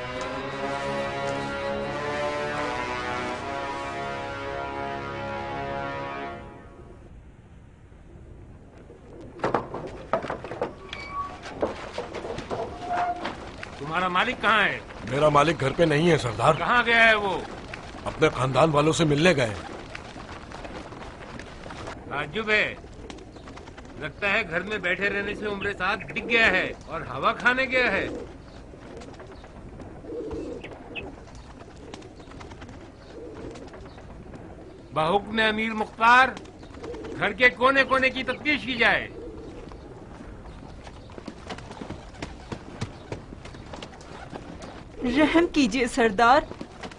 Speaker 13: तुम्हारा मालिक कहाँ है?
Speaker 14: मेरा मालिक घर पे नहीं है सरदार।
Speaker 13: कहाँ गया है वो?
Speaker 14: अपने खानदान वालों से मिलने गए।
Speaker 13: ताज्जुब है, लगता है घर में बैठे रहने से उम्रे साथ दिख गया है और हवा खाने गया है। बाहुक्म अमीर मुख्तार, घर के कोने कोने की तफ्तीश की जाए।
Speaker 15: रहम कीजिए सरदार,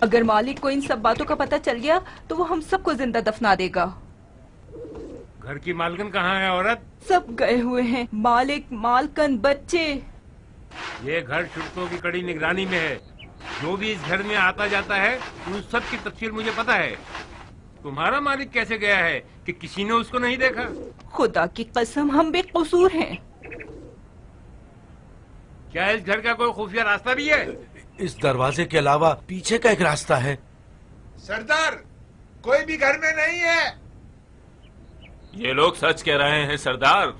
Speaker 15: अगर मालिक को इन सब बातों का पता चल गया तो वो हम सबको जिंदा दफना देगा।
Speaker 13: घर की मालकन कहाँ है औरत?
Speaker 15: सब गए हुए हैं, मालिक, मालकन, बच्चे।
Speaker 13: ये घर शुल्कों की कड़ी निगरानी में है। जो भी इस घर में आता जाता है उन सब की तफसील मुझे पता है। तुम्हारा मालिक कैसे गया है कि किसी ने उसको नहीं देखा?
Speaker 15: खुदा की कसम हम बेकसूर हैं।
Speaker 13: क्या इस घर का कोई खुफिया रास्ता भी है?
Speaker 14: इस दरवाजे के अलावा पीछे का एक रास्ता है।
Speaker 5: सरदार, कोई भी घर में नहीं है।
Speaker 7: ये लोग सच कह रहे हैं सरदार,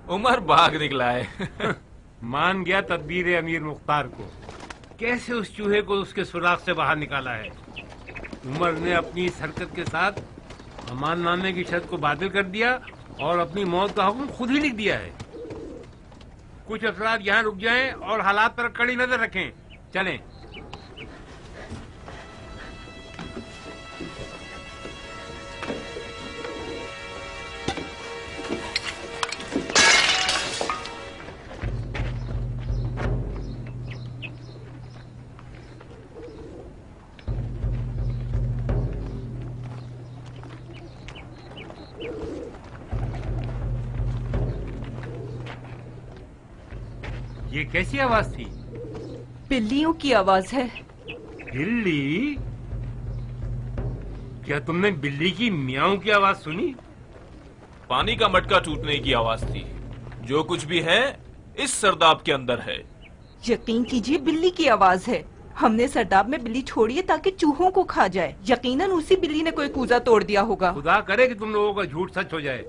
Speaker 7: उमर भाग निकला है।
Speaker 13: मान गया तदबीर अमीर मुख्तार को। कैसे उस चूहे को उसके सुराख से बाहर निकाला है। उमर ने अपनी इस हरकत के साथ अमान नामे की शर्त को बातिल कर दिया और अपनी मौत का हुक्म खुद ही लिख दिया है। कुछ अफराद यहाँ रुक जाएं और हालात पर कड़ी नजर रखें। चलें। ये कैसी आवाज थी?
Speaker 15: बिल्लियों की आवाज है।
Speaker 13: बिल्ली? क्या तुमने बिल्ली की मियाऊं की आवाज सुनी?
Speaker 7: पानी का मटका टूटने की आवाज थी। जो कुछ भी है इस सरदाब के अंदर है।
Speaker 15: यकीन कीजिए बिल्ली की आवाज है। हमने सरदाब में बिल्ली छोड़ी है ताकि चूहों को खा जाए। यकीनन उसी बिल्ली ने कोई कूजा तोड़ दिया होगा।
Speaker 13: खुदा करे कि तुम लोगों का झूठ सच हो जाए,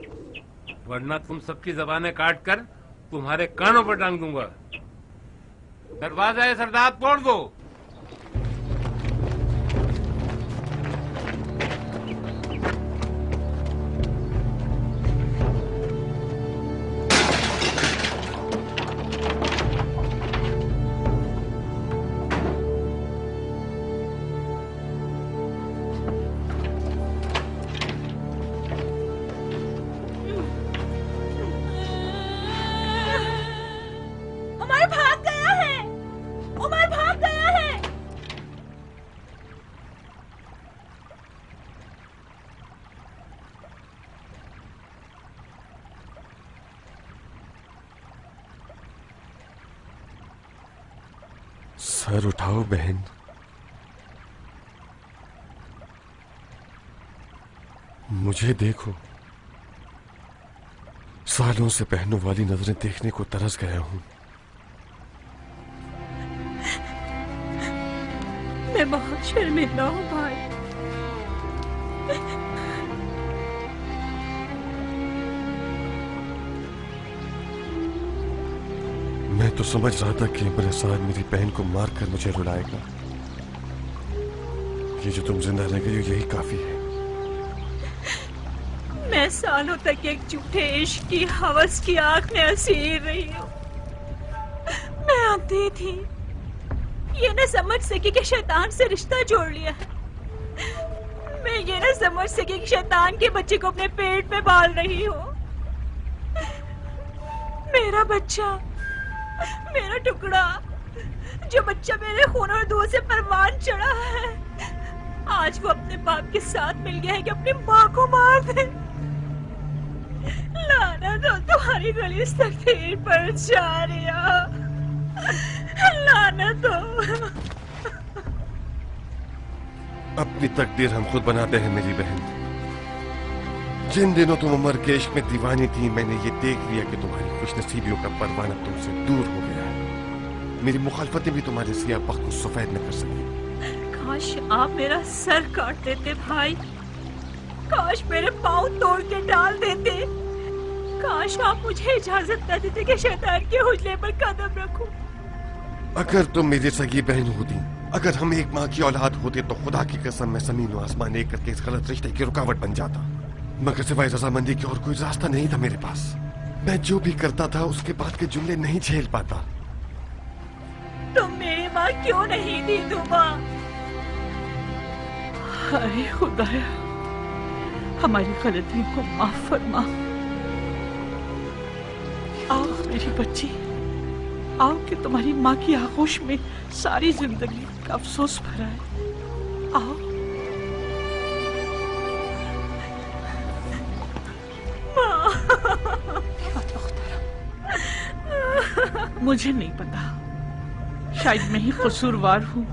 Speaker 13: वरना तुम सबकी जबानें काट कर तुम्हारे कानों पर टांग दूंगा। दरवाजा है सरदार, तोड़ दो।
Speaker 10: सर उठाओ बहन। मुझे देखो। सालों से बहनों वाली नजरें देखने को तरस गया हूं।
Speaker 1: मैं बहुत शर्मिंदा हूँ भाई।
Speaker 10: मैं तो समझ रहा था कि मेरे साथ मेरी बहन को मारकर मुझे रुलाएगा। ये जो तुम जिंदा रह गई हो यही काफी है।
Speaker 1: मैं सालों तक एक झूठे इश्क की हवस की आग में असीर रही हूँ। मैं अंधी थी, ये न समझ सकी कि शैतान से रिश्ता जोड़ लिया है। मैं ये न समझ सकी कि शैतान के बच्चे को अपने पेट में पाल रही हूँ। मेरा बच्चा, मेरा टुकड़ा, जो बच्चा मेरे खून और दूध से परवान चढ़ा है, आज वो अपने बाप के साथ मिल गया है कि अपनी माँ को मार दे। लानत हो तुम्हारी गली तकदीर पर जारिया, लानत हो।
Speaker 10: अपनी तकदीर हम खुद बनाते हैं मेरी बहन। जिन दिनों तुम उम्र के इश्क में दीवानी थी, मैंने ये देख लिया कि तुम्हारी खुशनसीबियों का परवाना तुमसे दूर हो गया है। मेरी मुखालफतें भी तुम्हारे सियाह बख्त को सफेद न कर सकी।
Speaker 1: काश आप मेरा सर काट देते भाई, काश मेरे पाँव तोड़ के डाल देते, काश आप मुझे इजाजत न देते कि शैतान के हुजले पर कदम रखूं।
Speaker 10: अगर तुम मेरी सगी बहन होती, अगर हम एक माँ की औलाद होते, तो खुदा की कसम मैं जमीन और आसमान एक करके इस गलत रिश्ते की रुकावट बन जाता। मगर सिवाय रजामंदी के और कोई रास्ता नहीं था मेरे पास। मैं जो भी करता था उसके बाद के जुमले नहीं झेल पाता।
Speaker 1: तुम मेरी माँ क्यों नहीं थी दुआ?
Speaker 15: हाय खुदाया, हमारी गलतियों को माफ फरमा। आओ मेरी बच्ची, आओ कि तुम्हारी माँ की आगोश में सारी जिंदगी का अफसोस भरा है। आओ। मुझे नहीं पता, शायद मैं ही कसूरवार हूँ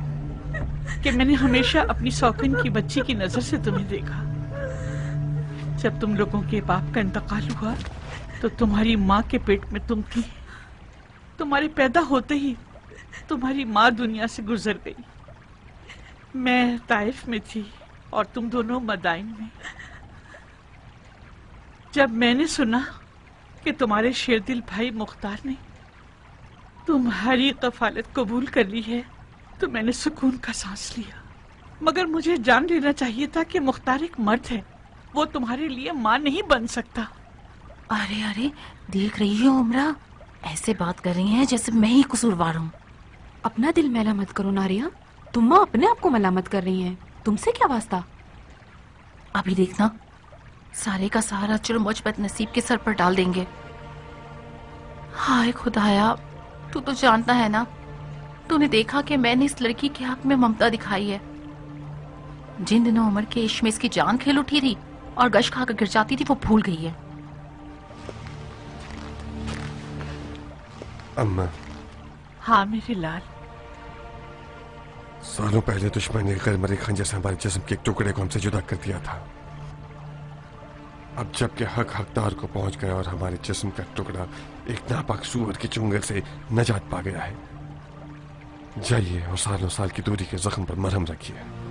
Speaker 15: कि मैंने हमेशा अपनी सौकन की बच्ची की नजर से तुम्हें देखा। जब तुम लोगों के बाप का इंतकाल हुआ तो तुम्हारी माँ के पेट में तुम थी। तुम्हारे पैदा होते ही तुम्हारी माँ दुनिया से गुजर गई। मैं ताइफ में थी और तुम दोनों मदाइन में। जब मैंने सुना कि तुम्हारे शेरदिल भाई मुख्तार ने तुम्हारी कफालत कबूल कर ली है तो मैंने सुकून का सांस लिया। मगर मुझे जान लेना चाहिए था कि मुख्तार एक मर्द है, वो तुम्हारे लिए माँ नहीं बन सकता।
Speaker 16: अरे अरे, देख रही हो उमरा, ऐसे बात कर रही हैं जैसे मैं ही कसूरवार हूँ।
Speaker 17: अपना दिल मैला मत करो नारिया, तुम माँ अपने आप को मलामत कर रही हैं। तुमसे क्या वास्ता?
Speaker 16: अभी देखना, सारे का सहारा चलो मुझ पर नसीब के सर पर डाल देंगे। हाय खुदाया, तू तो जानता है ना, तूने देखा कि मैंने इस लड़की के हक में ममता दिखाई है। जिन दिनों उमर के इश्क में इसकी जान खेल उठी थी और गश खाकर गिर जाती थी, वो भूल गई है।
Speaker 10: अम्मा।
Speaker 15: हाँ मेरे लाल।
Speaker 10: सालों पहले दुश्मन ने गैर मरे खंजर से हमारे जिस्म के एक टुकड़े को हमसे जुदा कर दिया था। अब जबकि हक हकदार को पहुंच गया और हमारे जिस्म का टुकड़ा एक नापाक सूअर के चुंगल से नजात पा गया है, जाइए और सालों साल की दूरी के जख्म पर मरहम रखिए।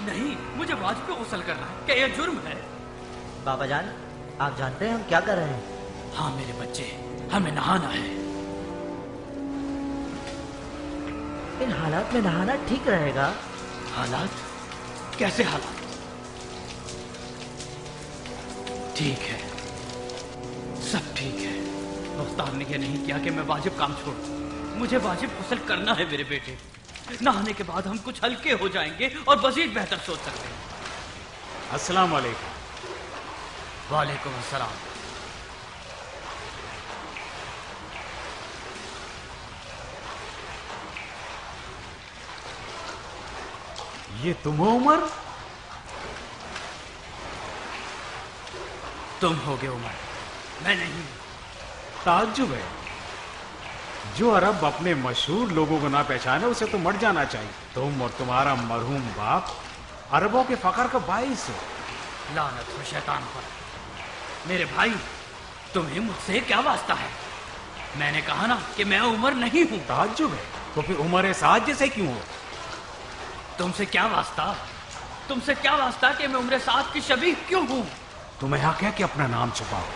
Speaker 18: नहीं, मुझे वाज पे गुस्ल करना है। क्या यह जुर्म है?
Speaker 9: बाबा जान, आप जानते हैं हम क्या कर रहे हैं?
Speaker 18: हाँ मेरे बच्चे, हमें नहाना है।
Speaker 9: इन हालात में नहाना ठीक रहेगा?
Speaker 18: हालात? कैसे हालात? ठीक है, सब ठीक है। मुख्तार ने यह नहीं किया कि मैं वाजिब काम छोड़ूं। मुझे वाजिब गुस्ल करना है मेरे बेटे। नहाने के बाद हम कुछ हल्के हो जाएंगे और मजीद बेहतर सोच सकते हैं।
Speaker 19: अस्सलाम वालेकुम।
Speaker 18: वालेकुम अस्सलाम।
Speaker 19: ये तुम हो उमर?
Speaker 18: तुम होगे उमर, मैं नहीं।
Speaker 19: ताज्जुब है, जो अरब अपने मशहूर लोगों को ना पहचाने उसे तो मर जाना चाहिए। तुम और तुम्हारा मरहूम बाप अरबों के फकर का बाइस हो।
Speaker 18: लानत हो शैतान पर। मेरे भाई, तुम्हें मुझसे क्या वास्ता है? मैंने कहा ना कि मैं उमर नहीं हूं।
Speaker 19: ताज्जुब है, तो फिर उमर साद जैसे क्यों हो?
Speaker 18: तुमसे क्या वास्ता? तुमसे क्या वास्ता कि मैं उम्र साद की शबीह क्यों हूं?
Speaker 19: तुम्हें हक है कि अपना नाम छुपाओ।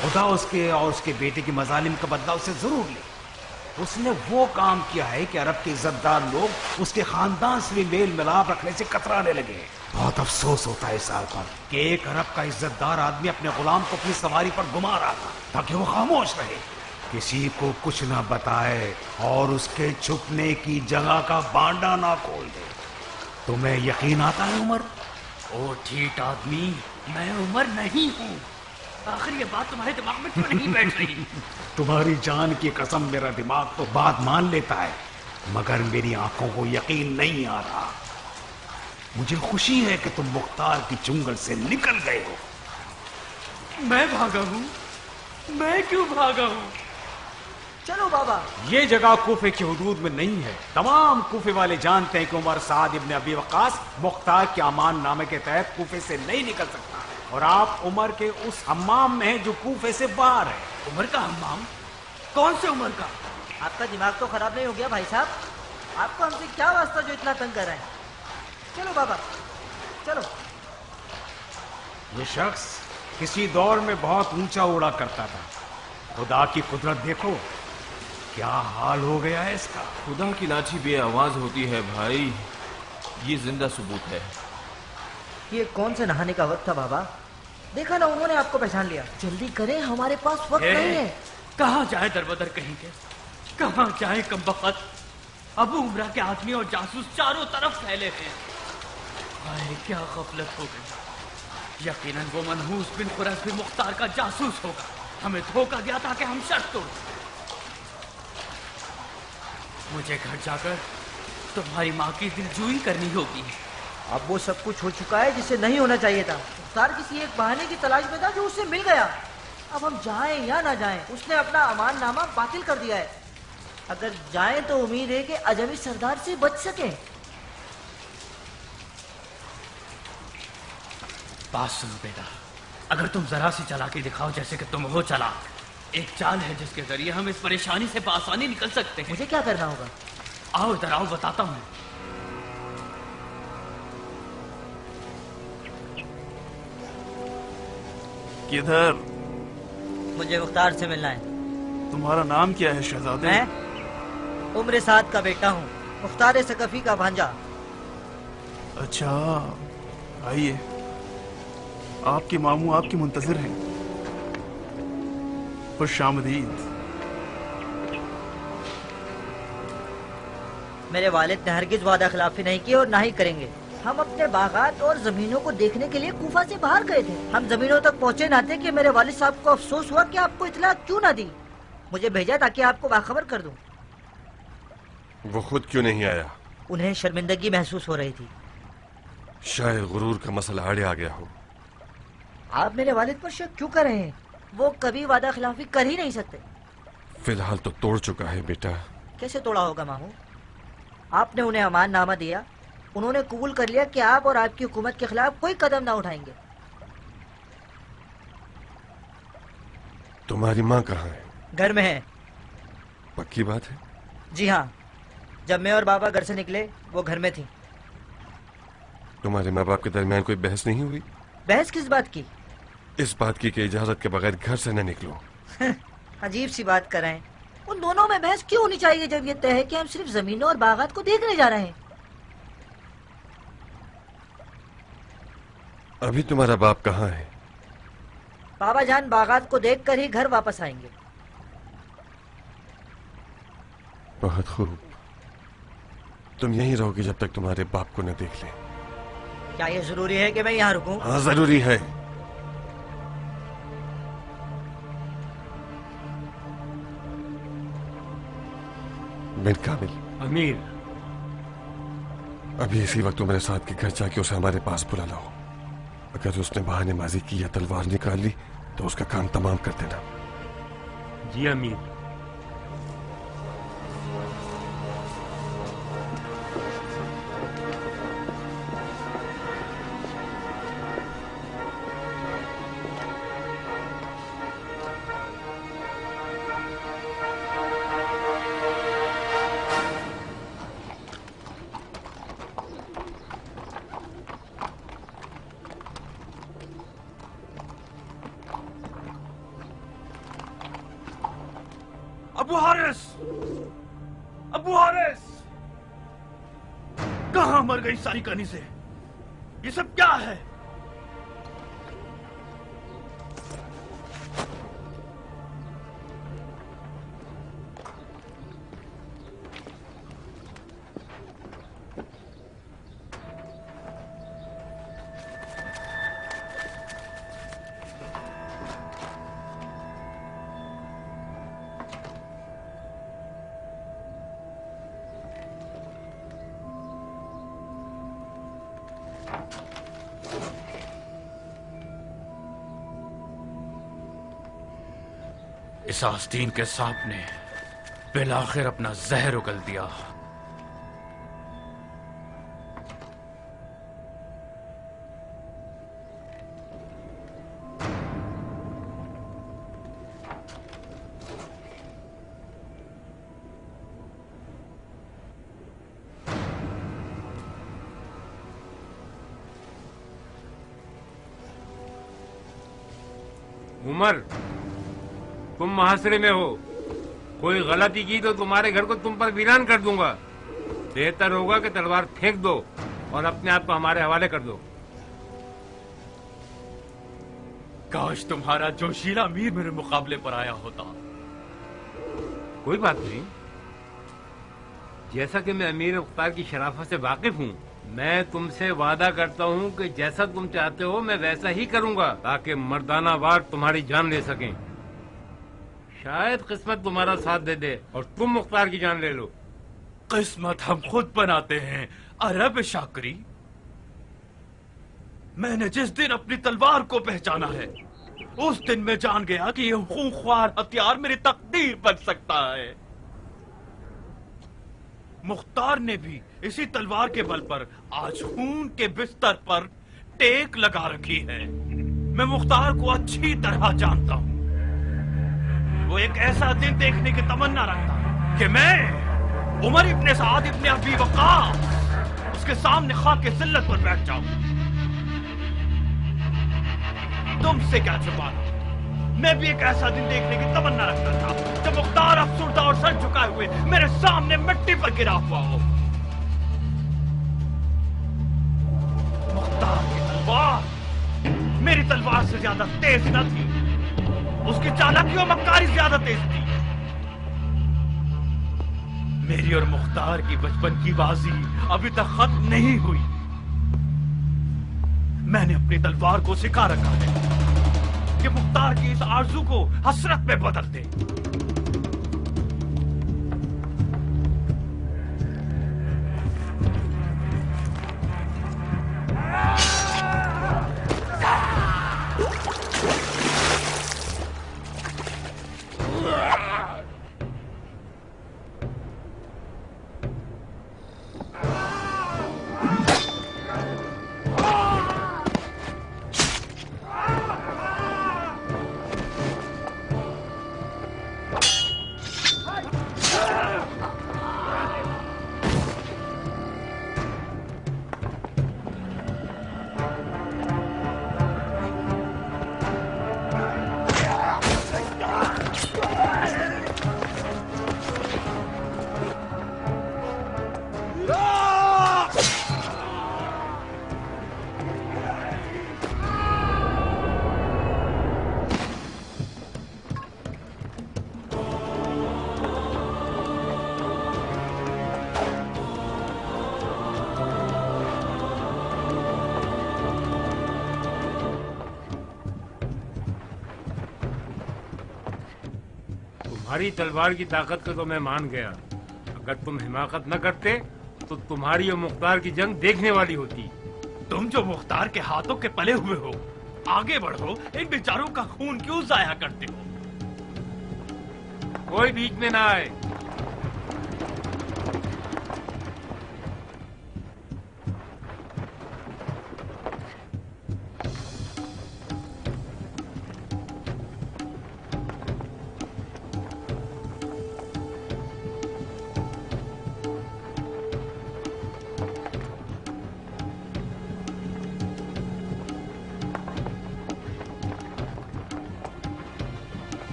Speaker 19: खुदा उसके और उसके बेटे की मजालिम का बदला उसे जरूर ले। उसने वो काम किया है कि अरब के इज्जतदार लोग उसके खानदान से भी मेल मिलाप रखने से कतराने लगे। बहुत अफसोस होता है इस बात पर कि एक अरब का इज्जतदार आदमी अपने गुलाम को अपनी सवारी पर घुमा रहा था ताकि वो खामोश रहे, किसी को कुछ ना बताए और उसके छुपने की जगह का बांडा ना खोल दे। तुम्हें यकीन आता है उमर?
Speaker 18: ओ ठीक आदमी, मैं उमर नहीं हूं। आखिर ये बात तुम्हारे दिमाग में क्यों नहीं बैठ रही?
Speaker 19: तुम्हारी जान की कसम मेरा दिमाग तो बात मान लेता है, मगर मेरी आंखों को यकीन नहीं आ रहा। मुझे खुशी है कि तुम मुख्तार की चुंगल से निकल गए हो।
Speaker 18: मैं भागा हूं? मैं क्यों भागा हूं?
Speaker 9: चलो बाबा।
Speaker 19: ये जगह कूफे की हुदूद में नहीं है। तमाम कूफे वाले जानते हैं कि उमर साद इब्न अबी वक्कास मुख्तार के अमान नामे के तहत कूफे से नहीं निकल सकता, और आप उमर के उस हम्माम में हैं जो कूफे से बाहर है।
Speaker 18: उमर का हम्माम? कौन से उमर का?
Speaker 9: आपका दिमाग तो खराब नहीं हो गया भाई साहब? आपको हमसे क्या वास्ता जो इतना तंग कर रहे हैं? चलो बाबा, चलो।
Speaker 19: ये शख्स किसी दौर में बहुत ऊंचा उड़ा करता था। खुदा की कुदरत देखो, क्या हाल हो गया है इसका।
Speaker 7: खुदा की लाठी बे आवाज होती है भाई, ये जिंदा सबूत है।
Speaker 9: ये कौन से नहाने का वक्त था बाबा? देखा ना, उन्होंने आपको पहचान लिया। जल्दी करें, हमारे पास वक्त नहीं है।
Speaker 18: कहाँ जाए दरबदर कहेंगे? कहाँ जाए कमबख्त? अबू उमरा के आदमी और जासूस चारों तरफ फैले हैं। हाय क्या गफलत हो गई। यकीनन वो मनहूस बिन खुरस भी मुख्तार का जासूस होगा। हमें धोखा दिया था कि हम शर्त तोड़। मुझे घर जाकर तुम्हारी माँ की दिलजोई करनी होगी।
Speaker 9: अब वो सब कुछ हो चुका है जिसे नहीं होना चाहिए था। मुख्तार किसी एक बहाने की तलाश में था जो उससे मिल गया। अब हम जाएं या ना जाएं, उसने अपना अमान नामा बातिल कर दिया है। अगर जाएं तो उम्मीद है कि अजमी सरदार से बच सके।
Speaker 18: बात सुन बेटा, अगर तुम जरा सी चालाकी दिखाओ जैसे कि तुम हो चालाक, एक चाल है जिसके जरिए हम इस परेशानी से बआसानी निकल सकते हैं।
Speaker 9: मुझे क्या करना होगा?
Speaker 18: आओ इधर आओ, बताता हूँ।
Speaker 2: किधर?
Speaker 9: मुझे मुख्तार से मिलना है।
Speaker 2: तुम्हारा नाम क्या है शहजादे?
Speaker 9: मैं उम्र साद का बेटा हूँ, मुख्तार सकफी का भांजा।
Speaker 2: अच्छा, आइए, आपके मामू आपकी मुंतजिर हैं। खुशामदीद।
Speaker 9: मेरे वालिद ने हरगिज वादा खिलाफी नहीं की और ना ही करेंगे। हम अपने बागात और जमीनों को देखने के लिए कूफा से बाहर गए थे। हम जमीनों तक पहुँचे ना थे कि मेरे वालिद साहब को अफसोस हुआ कि आपको इतला क्यों ना दी। मुझे भेजा ताकि आपको बाखबर कर दूं।
Speaker 10: वो खुद क्यों नहीं आया?
Speaker 9: उन्हें शर्मिंदगी महसूस हो रही थी।
Speaker 10: शायद गुरूर का मसला आड़े आ गया हो।
Speaker 9: आप मेरे वालिद पर शक क्यों कर रहे हैं? वो कभी वादा खिलाफी कर ही नहीं सकते।
Speaker 10: फिलहाल तो तोड़ चुका है बेटा।
Speaker 9: कैसे तोड़ा होगा मामू? आपने उन्हें अमान नामा दिया, उन्होंने कबूल कर लिया कि आप और आपकी हुकूमत के खिलाफ कोई कदम ना उठाएंगे।
Speaker 10: तुम्हारी माँ कहाँ है?
Speaker 9: घर में है।
Speaker 10: पक्की बात है?
Speaker 9: जी हाँ, जब मैं और बाबा घर से निकले वो घर में थी।
Speaker 10: तुम्हारे माँ बाप के दरमियान कोई बहस नहीं हुई?
Speaker 9: बहस किस बात की?
Speaker 10: इस बात की कि इजाजत के बगैर घर से न निकलो।
Speaker 9: अजीब सी बात कर रहे हैं। उन दोनों में बहस क्यों होनी चाहिए जब ये तय है कि हम सिर्फ जमीनों और बागात को देखने जा रहे हैं।
Speaker 10: अभी तुम्हारा बाप कहाँ है?
Speaker 9: बाबा जान बागात को देखकर ही घर वापस आएंगे।
Speaker 10: बहुत खूब। तुम यहीं रहोगी जब तक तुम्हारे बाप को न देख ले।
Speaker 9: क्या ये जरूरी है कि मैं यहाँ रुकूं?
Speaker 10: हाँ, जरूरी है। बिन कामिल,
Speaker 13: अमीर,
Speaker 10: अभी इसी वक्त तुम्हारे साथ के घर जाके उसे हमारे पास बुला लाओ। अगर उसने बहानेबाजी की या तलवार निकाल ली तो उसका काम तमाम कर देना।
Speaker 13: जी अमीर।
Speaker 2: अबू हारिस! अबू हारिस! कहां मर गई सारी कहानी से? ये सब क्या है? इस आस्तीन के सांप ने बिलाखिर अपना जहर उगल दिया।
Speaker 13: उमर, तुम महासरे में हो। कोई गलती की तो तुम्हारे घर को तुम पर वीरान कर दूंगा। बेहतर होगा कि तलवार फेंक दो और अपने आप को हमारे हवाले कर दो।
Speaker 2: काश तुम्हारा जोशीला अमीर मेरे मुकाबले पर आया होता।
Speaker 13: कोई बात नहीं। जैसा कि मैं अमीर मुख्तार की शराफत से वाकिफ हूँ, मैं तुमसे वादा करता हूँ कि जैसा तुम चाहते हो मैं वैसा ही करूंगा, ताकि मर्दाना वार तुम्हारी जान ले सकें। शायद किस्मत तुम्हारा साथ दे दे और तुम मुख्तार की जान ले लो।
Speaker 2: किस्मत हम खुद बनाते हैं अरब शाकरी। मैंने जिस दिन अपनी तलवार को पहचाना है, उस दिन मैं जान गया कि यह खूंखार हथियार मेरी तकदीर बन सकता है। मुख्तार ने भी इसी तलवार के बल पर आज खून के बिस्तर पर टेक लगा रखी है। मैं मुख्तार को अच्छी तरह जानता हूं। वो एक ऐसा दिन देखने की तमन्ना रखता कि मैं उमर इब्ने साद इब्ने अबी वक्कास उसके सामने खाके जिल्लत पर बैठ जाऊं। तुमसे क्या छुपाना, मैं भी एक ऐसा दिन देखने की तमन्ना रखता था जब मुख्तार अफसुर्दा और सर झुकाए हुए मेरे सामने मिट्टी पर गिरा हुआ हो। मुख्तार की तलवार मेरी तलवार से ज्यादा तेज न थी, उसकी चालाकी और मक्कारी ज्यादा तेज थी। मेरी और मुख्तार की बचपन की बाजी अभी तक खत्म नहीं हुई। मैंने अपनी तलवार को सिखा रखा है कि मुख्तार की इस आरज़ू को हसरत में बदल दे।
Speaker 13: तुम्हारी तलवार की ताकत को तो मैं मान गया। अगर तुम हिमाकत न करते तो तुम्हारी और मुख्तार की जंग देखने वाली होती।
Speaker 2: तुम जो मुख्तार के हाथों के पले हुए हो, आगे बढ़ो, इन बेचारों का खून क्यों जाया करते हो?
Speaker 13: कोई बीच में ना आए।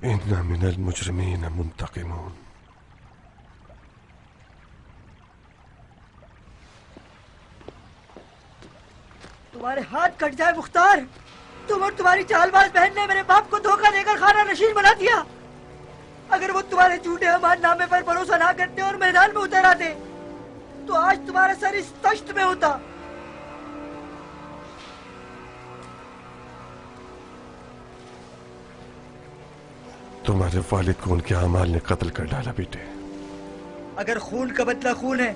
Speaker 10: इन्ना मिनल मुजरिमीन मुंतकिमून।
Speaker 9: तुम्हारे हाथ कट जाए मुख्तार। तुम और तुम्हारी चालबाज बहन ने मेरे बाप को धोखा देकर खाना नशीन बना दिया। अगर वो तुम्हारे झूठे अमाननामे पर भरोसा ना करते और मैदान में उतर आते तो आज तुम्हारा सर इस तख्त में होता।
Speaker 10: तुम्हारे वालिद को उनके अमाल ने कत्ल कर डाला बेटे।
Speaker 9: अगर खून का बदला खून है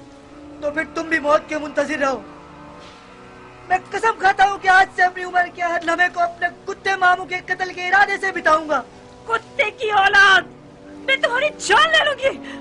Speaker 9: तो फिर तुम भी मौत के मुंतजिर रहो। मैं कसम खाता हूँ कि आज से अपनी उम्र के हर लम्हे को अपने कुत्ते मामू के कत्ल के इरादे से बिताऊंगा।
Speaker 1: कुत्ते की औलाद, मैं तुम्हारी जान ले लूंगी।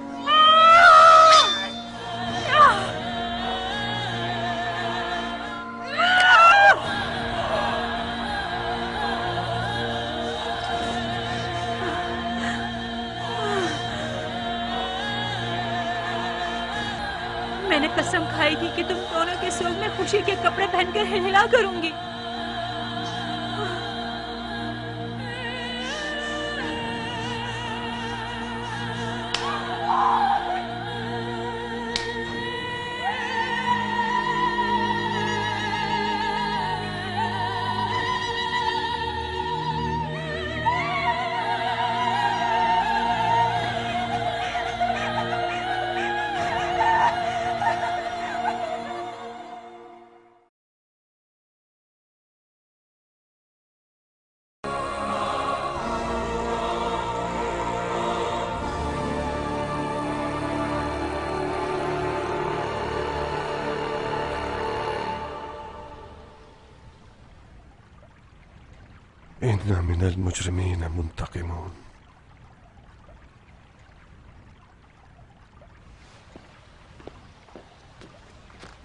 Speaker 1: मैंने कसम खाई थी कि तुम दोनों के सोग में खुशी के कपड़े पहनकर हिलहिला करूंगी।
Speaker 10: इन्ना मिनल मुजरिमीन मुंतकिमून।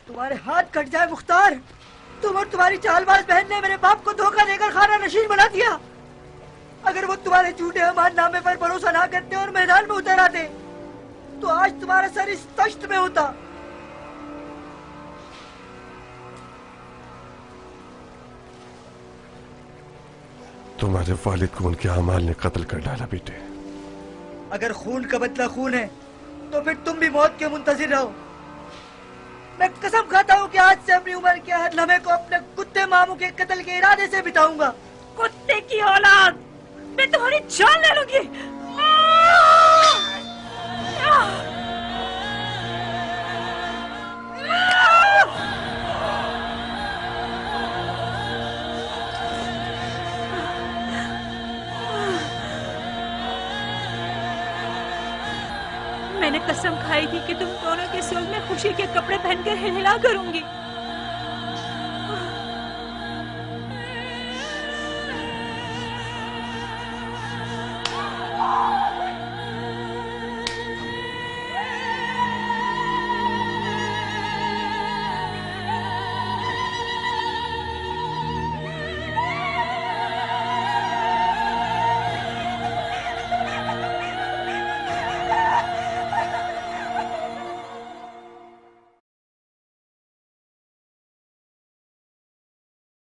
Speaker 9: तुम्हारे हाथ कट जाए मुख्तार। तुम और तुम्हारी चालबाज बहन ने मेरे बाप को धोखा देकर खाना नशीन बना दिया। अगर वो तुम्हारे झूठे अमाननामे पर भरोसा ना करते और मैदान में उतर आते तो आज तुम्हारा सर इस तख्त में होता।
Speaker 10: तुम्हारे वालिद को उनके अमाल ने कत्ल कर डाला बेटे।
Speaker 9: अगर खून का बदला खून है तो फिर तुम भी मौत के मुंतजिर रहो। मैं कसम खाता हूँ कि आज से अपनी उम्र के हर लम्हे को अपने कुत्ते मामू के कत्ल के इरादे से बिताऊंगा।
Speaker 1: कुत्ते की औलाद, मैं तुम्हारी जान ले लूंगी। मैंने कसम खाई थी कि तुम दोनों के सोग में खुशी के कपड़े पहनकर हिलहिला करूंगी।